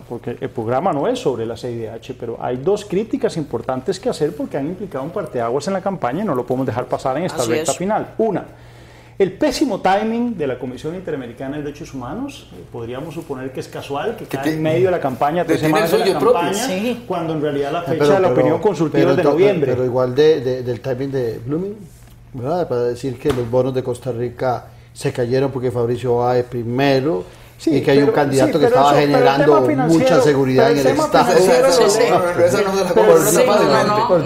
Speaker 14: porque el programa no es sobre la CIDH, pero hay 2 críticas importantes que hacer porque han implicado un parteaguas en la campaña y no lo podemos dejar pasar en esta
Speaker 13: Así
Speaker 14: recta
Speaker 13: es.
Speaker 14: final. Una, el pésimo timing de la Comisión Interamericana de Derechos Humanos, podríamos suponer que es casual, que cae en medio de la campaña, 3 semanas de la campaña, cuando en realidad la fecha de la opinión consultiva es de noviembre.
Speaker 1: Pero igual del timing de Blooming, ¿verdad? Para decir que los bonos de Costa Rica se cayeron porque Fabricio Báez primero, y que hay un candidato que estaba generando mucha seguridad en el Estado.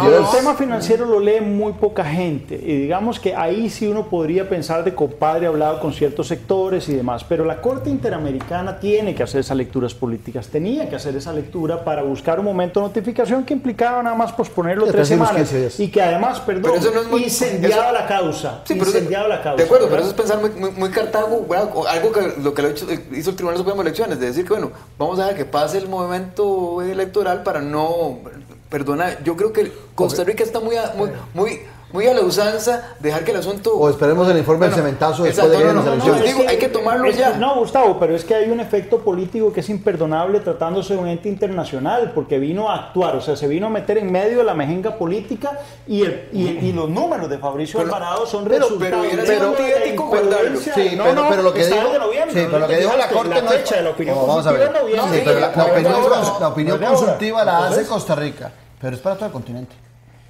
Speaker 14: El tema financiero lo lee muy poca gente y digamos que ahí sí uno podría pensar de compadre hablado con ciertos sectores y demás, pero la Corte Interamericana tiene que hacer esas lecturas políticas, tenía que hacer esa lectura para buscar un momento de notificación que implicaba nada más posponerlo 3 semanas y que además, perdón, incendiaba la causa. Incendiaba la causa.
Speaker 4: De acuerdo, pero eso es pensar muy Cartago, algo que lo que hizo el Tribunal Supremo de Elecciones, de decir que bueno, vamos a dejar que pase el momento electoral para no perdonar. Yo creo que Costa Rica está muy a la usanza dejar que el asunto...
Speaker 1: O esperemos el informe del cementazo después de que las elecciones.
Speaker 4: Digo, hay que tomarlo ya.
Speaker 14: No, Gustavo, pero es que hay un efecto político que es imperdonable tratándose de un ente internacional, porque vino a actuar, o sea, se vino a meter en medio de la mejenga política y los números de Fabricio Alvarado son resultados.
Speaker 4: Pero ético guardarlo.
Speaker 1: Sí, pero lo que dijo la Corte no es... Vamos a ver. Sí, pero la opinión consultiva la hace Costa Rica, pero es para todo el continente.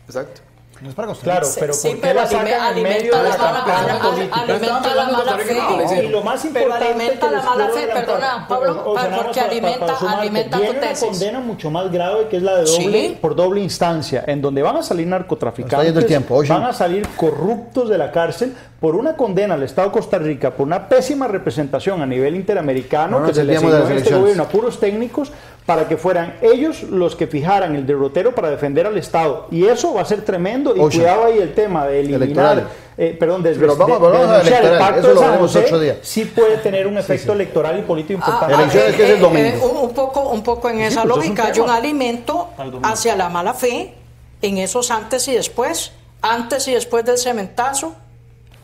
Speaker 4: Exacto.
Speaker 1: No es para Costa Rica.
Speaker 14: Claro, pero ¿por qué la sacan en medio de la campaña política?
Speaker 13: Alimenta la mala fe.
Speaker 14: Y lo más importante
Speaker 13: alimenta la mala fe, perdona, Pablo, porque alimenta tu tesis.
Speaker 14: Una condena mucho más grave que es la de por doble instancia, en donde van a salir narcotraficantes, van a salir corruptos de la cárcel por una condena al Estado de Costa Rica, por una pésima representación a nivel interamericano que se le asignó a este gobierno a puros técnicos para que fueran ellos los que fijaran el derrotero para defender al Estado. Y eso va a ser tremendo. Y cuidado ahí el tema de eliminar, denunciar el pacto de San José, sí puede tener un efecto electoral y político importante.
Speaker 1: Elecciones que es el domingo.
Speaker 13: Un poco en esa lógica. Hay un alimento hacia la mala fe en esos antes y después del cementazo,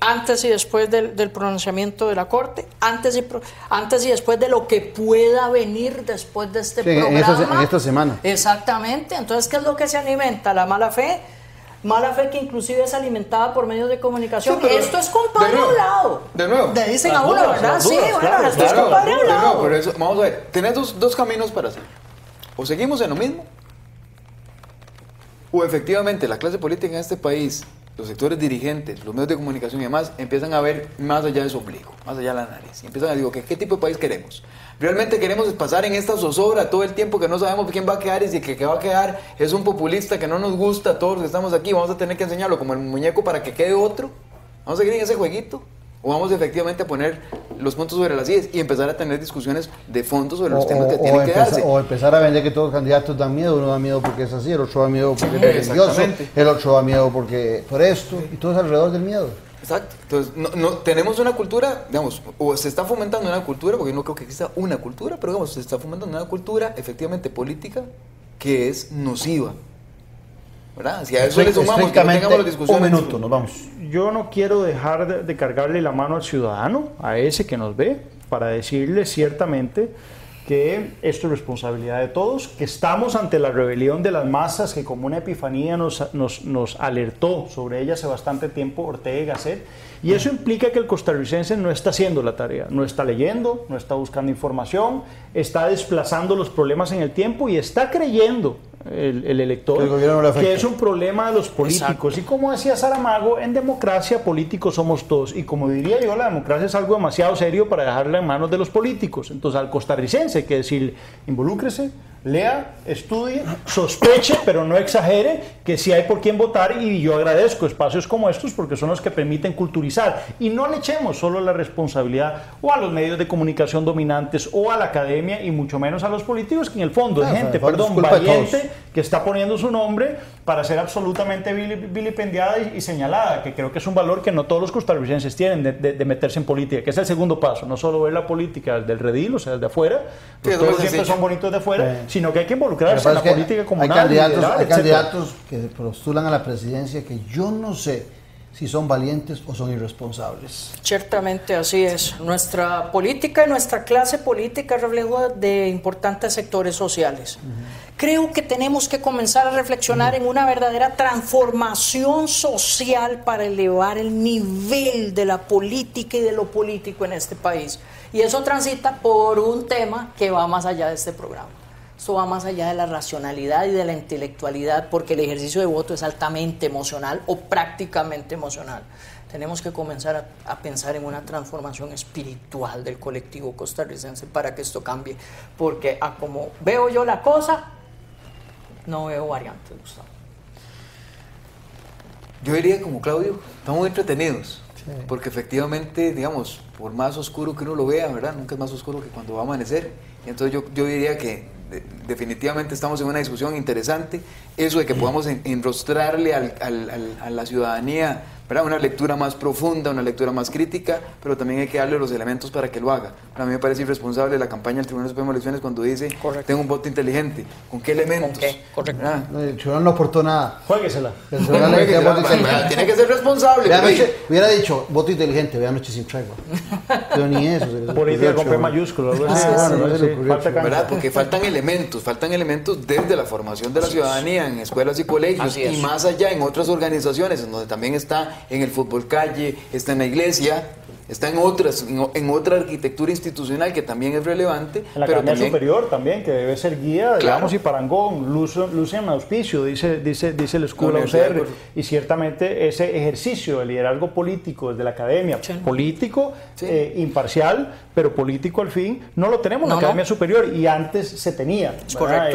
Speaker 13: antes y después del pronunciamiento de la Corte, antes y después de lo que pueda venir después de este programa.
Speaker 1: En esta semana.
Speaker 13: Exactamente. Entonces, ¿qué es lo que se alimenta? La mala fe. Mala fe que inclusive es alimentada por medios de comunicación. Sí, esto es compadre hablado.
Speaker 4: De nuevo.
Speaker 13: Le dicen a uno, ¿verdad? Sí, bueno, esto es compadre hablado.
Speaker 4: Pero eso, vamos a ver, tenés dos caminos para hacer. O seguimos en lo mismo, o efectivamente la clase política en este país, los sectores dirigentes, los medios de comunicación y demás, empiezan a ver más allá de su ombligo, más allá de la nariz. Y empiezan a decir, ¿qué tipo de país queremos? ¿Realmente queremos pasar en esta zozobra todo el tiempo que no sabemos quién va a quedar y si que va a quedar es un populista que no nos gusta a todos los que estamos aquí? ¿Vamos a tener que enseñarlo como el muñeco para que quede otro? ¿Vamos a seguir en ese jueguito? ¿O vamos efectivamente a poner los puntos sobre las IES y empezar a tener discusiones de fondo sobre los temas que tienen que darse?
Speaker 1: O empezar a vender que todos los candidatos dan miedo. Uno da miedo porque es así, el otro da miedo porque es religioso, el otro da miedo porque por esto, y todo es alrededor del miedo.
Speaker 4: Exacto. Entonces, no tenemos una cultura, digamos, o se está fomentando una cultura, porque yo no creo que exista una cultura, pero digamos, se está fomentando una cultura efectivamente política que es nociva. ¿Verdad? Si a eso le sumamos que no tengamos las discusiones.
Speaker 1: Un minuto, nos vamos.
Speaker 14: Yo no quiero dejar de cargarle la mano al ciudadano, a ese que nos ve, para decirle ciertamente que esto es responsabilidad de todos, que estamos ante la rebelión de las masas, que como una epifanía nos alertó sobre ella hace bastante tiempo Ortega y Gasset, y eso implica que el costarricense no está haciendo la tarea, no está leyendo, no está buscando información, está desplazando los problemas en el tiempo y está creyendo el elector que es un problema de los políticos. Exacto. Y como decía Saramago, en democracia políticos somos todos, y como diría yo, la democracia es algo demasiado serio para dejarla en manos de los políticos. Entonces al costarricense hay que decirle, involúcrese, lea, estudie, sospeche, pero no exagere, que sí hay por quién votar, y yo agradezco espacios como estos porque son los que permiten culturizar, y no le echemos solo la responsabilidad o a los medios de comunicación dominantes o a la academia, y mucho menos a los políticos, que en el fondo es gente, valiente, que está poniendo su nombre para ser absolutamente vilipendiada y señalada, que creo que es un valor que no todos los costarricenses tienen de meterse en política, que es el segundo paso, no solo ver la política del redil, o sea, desde afuera, todos siempre son bonitos de afuera, sino que hay que involucrarse en la política comunal.
Speaker 1: Hay candidatos que postulan a la presidencia que yo no sé si son valientes o son irresponsables.
Speaker 13: Ciertamente así es. Nuestra política y nuestra clase política es reflejo de importantes sectores sociales. Creo que tenemos que comenzar a reflexionar en una verdadera transformación social para elevar el nivel de la política y de lo político en este país. Y eso transita por un tema que va más allá de este programa. Eso va más allá de la racionalidad y de la intelectualidad, porque el ejercicio de voto es altamente emocional o prácticamente emocional. Tenemos que comenzar a pensar en una transformación espiritual del colectivo costarricense para que esto cambie, porque a como veo yo la cosa, no veo variantes, Gustavo.
Speaker 4: Yo diría como Claudio, estamos entretenidos, porque efectivamente, digamos, por más oscuro que uno lo vea, ¿verdad? Nunca es más oscuro que cuando va a amanecer. Y entonces yo diría que definitivamente estamos en una discusión interesante. Eso de que podamos enrostrarle a la ciudadanía ¿verdad? Una lectura más profunda, una lectura más crítica, pero también hay que darle los elementos para que lo haga. A mí me parece irresponsable la campaña del Tribunal Supremo de Elecciones cuando dice, tengo un voto inteligente. ¿Con qué elementos? ¿Con qué?
Speaker 1: Correcto. El tribunal no aportó nada.
Speaker 14: Juéguesela.
Speaker 4: Tiene que ser responsable.
Speaker 1: Hubiera dicho, voto inteligente, vean noche sin tregua. Pero ni eso.
Speaker 14: Política con P mayúsculo.
Speaker 4: ¿Verdad? Porque faltan elementos desde la formación de la ciudadanía en escuelas y colegios y más allá en otras organizaciones, en donde también está en el fútbol calle, está en la iglesia, está en otra arquitectura institucional que también es relevante.
Speaker 14: En la Academia Superior también, que debe ser guía, digamos, y parangón, luce en auspicio, dice el escudo de la UCR, y ciertamente ese ejercicio de liderazgo político desde la academia, político, imparcial, pero político al fin, no lo tenemos en la Academia Superior, y antes se tenía.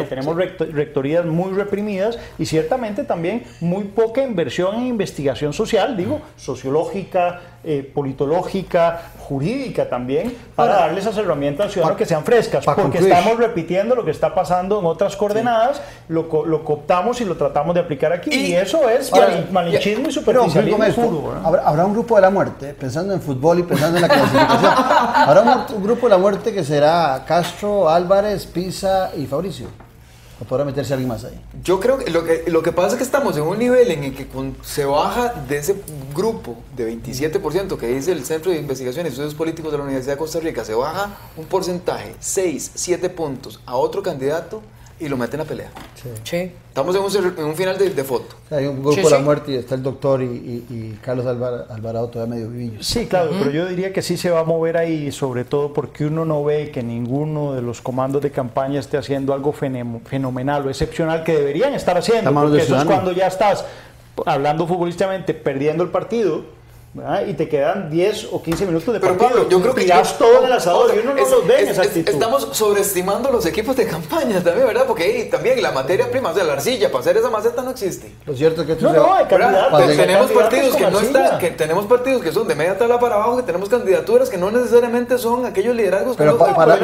Speaker 14: Tenemos rectorías muy reprimidas, y ciertamente también muy poca inversión en investigación social, digo, sociológica, politológica, jurídica también, para darles esas herramientas al ciudadano que sean frescas, porque estamos repitiendo lo que está pasando en otras coordenadas, lo cooptamos y lo tratamos de aplicar aquí, y eso es malinchismo y superficialismo puro.
Speaker 1: Habrá un grupo de la muerte, pensando en fútbol y pensando en la clasificación, habrá un grupo de la muerte que será Castro, Álvarez, Pisa y Fabricio. ¿O podrá meterse alguien más ahí?
Speaker 4: Yo creo que lo que pasa es que estamos en un nivel en el que se baja de ese grupo de 27% que dice el Centro de Investigación y Estudios Políticos de la Universidad de Costa Rica, se baja un porcentaje, 6, 7 puntos a otro candidato y lo meten a pelea.
Speaker 13: Sí.
Speaker 4: Estamos en un final de foto.
Speaker 1: O sea, hay un grupo de la muerte y está el doctor y Carlos Alvarado todavía medio vivillo.
Speaker 14: Sí, claro, pero yo diría que sí se va a mover ahí, sobre todo porque uno no ve que ninguno de los comandos de campaña esté haciendo algo fenomenal o excepcional que deberían estar haciendo, porque eso es cuando ya estás, hablando futbolísticamente, perdiendo el partido, ¿verdad? Y te quedan 10 o 15 minutos de partido.
Speaker 4: Pablo, yo creo que
Speaker 14: tiras todo en el asador y uno no los ve en esa actitud.
Speaker 4: Estamos sobreestimando los equipos de campaña también, ¿verdad? Porque también la materia prima, o sea, la arcilla para hacer esa maceta no existe.
Speaker 1: Lo cierto es que
Speaker 4: tenemos partidos que son de media tabla para abajo, que tenemos candidaturas que no necesariamente son aquellos liderazgos.
Speaker 14: Pero para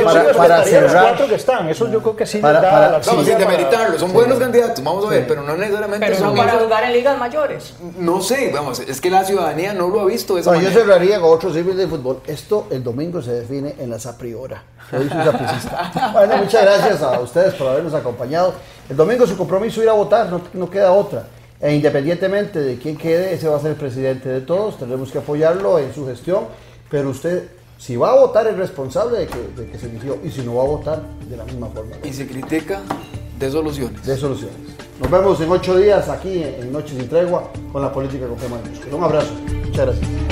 Speaker 14: cerrar, 4 que están, eso yo creo que sí les da la arcilla.
Speaker 4: Vamos, sin demeritarlo, son buenos candidatos, vamos a ver, pero no necesariamente
Speaker 13: pero
Speaker 4: son...
Speaker 13: Pero no para jugar en ligas mayores.
Speaker 4: No sé, vamos, es que la ciudadanía no lo ha visto de esa manera.
Speaker 1: Yo cerraría con otro símil de fútbol. Esto el domingo se define en la Sapriora. Soy sapricista. Bueno, muchas gracias a ustedes por habernos acompañado. El domingo su compromiso es ir a votar, no queda otra. E independientemente de quién quede, ese va a ser el presidente de todos. Tendremos que apoyarlo en su gestión. Pero usted, si va a votar, es responsable de que se eligió. Y si no va a votar, de la misma forma.
Speaker 4: Y se critica de soluciones.
Speaker 1: De soluciones. Nos vemos en 8 días aquí en Noche Sin Tregua con la política con P mayúscula. Un abrazo. Muchas gracias.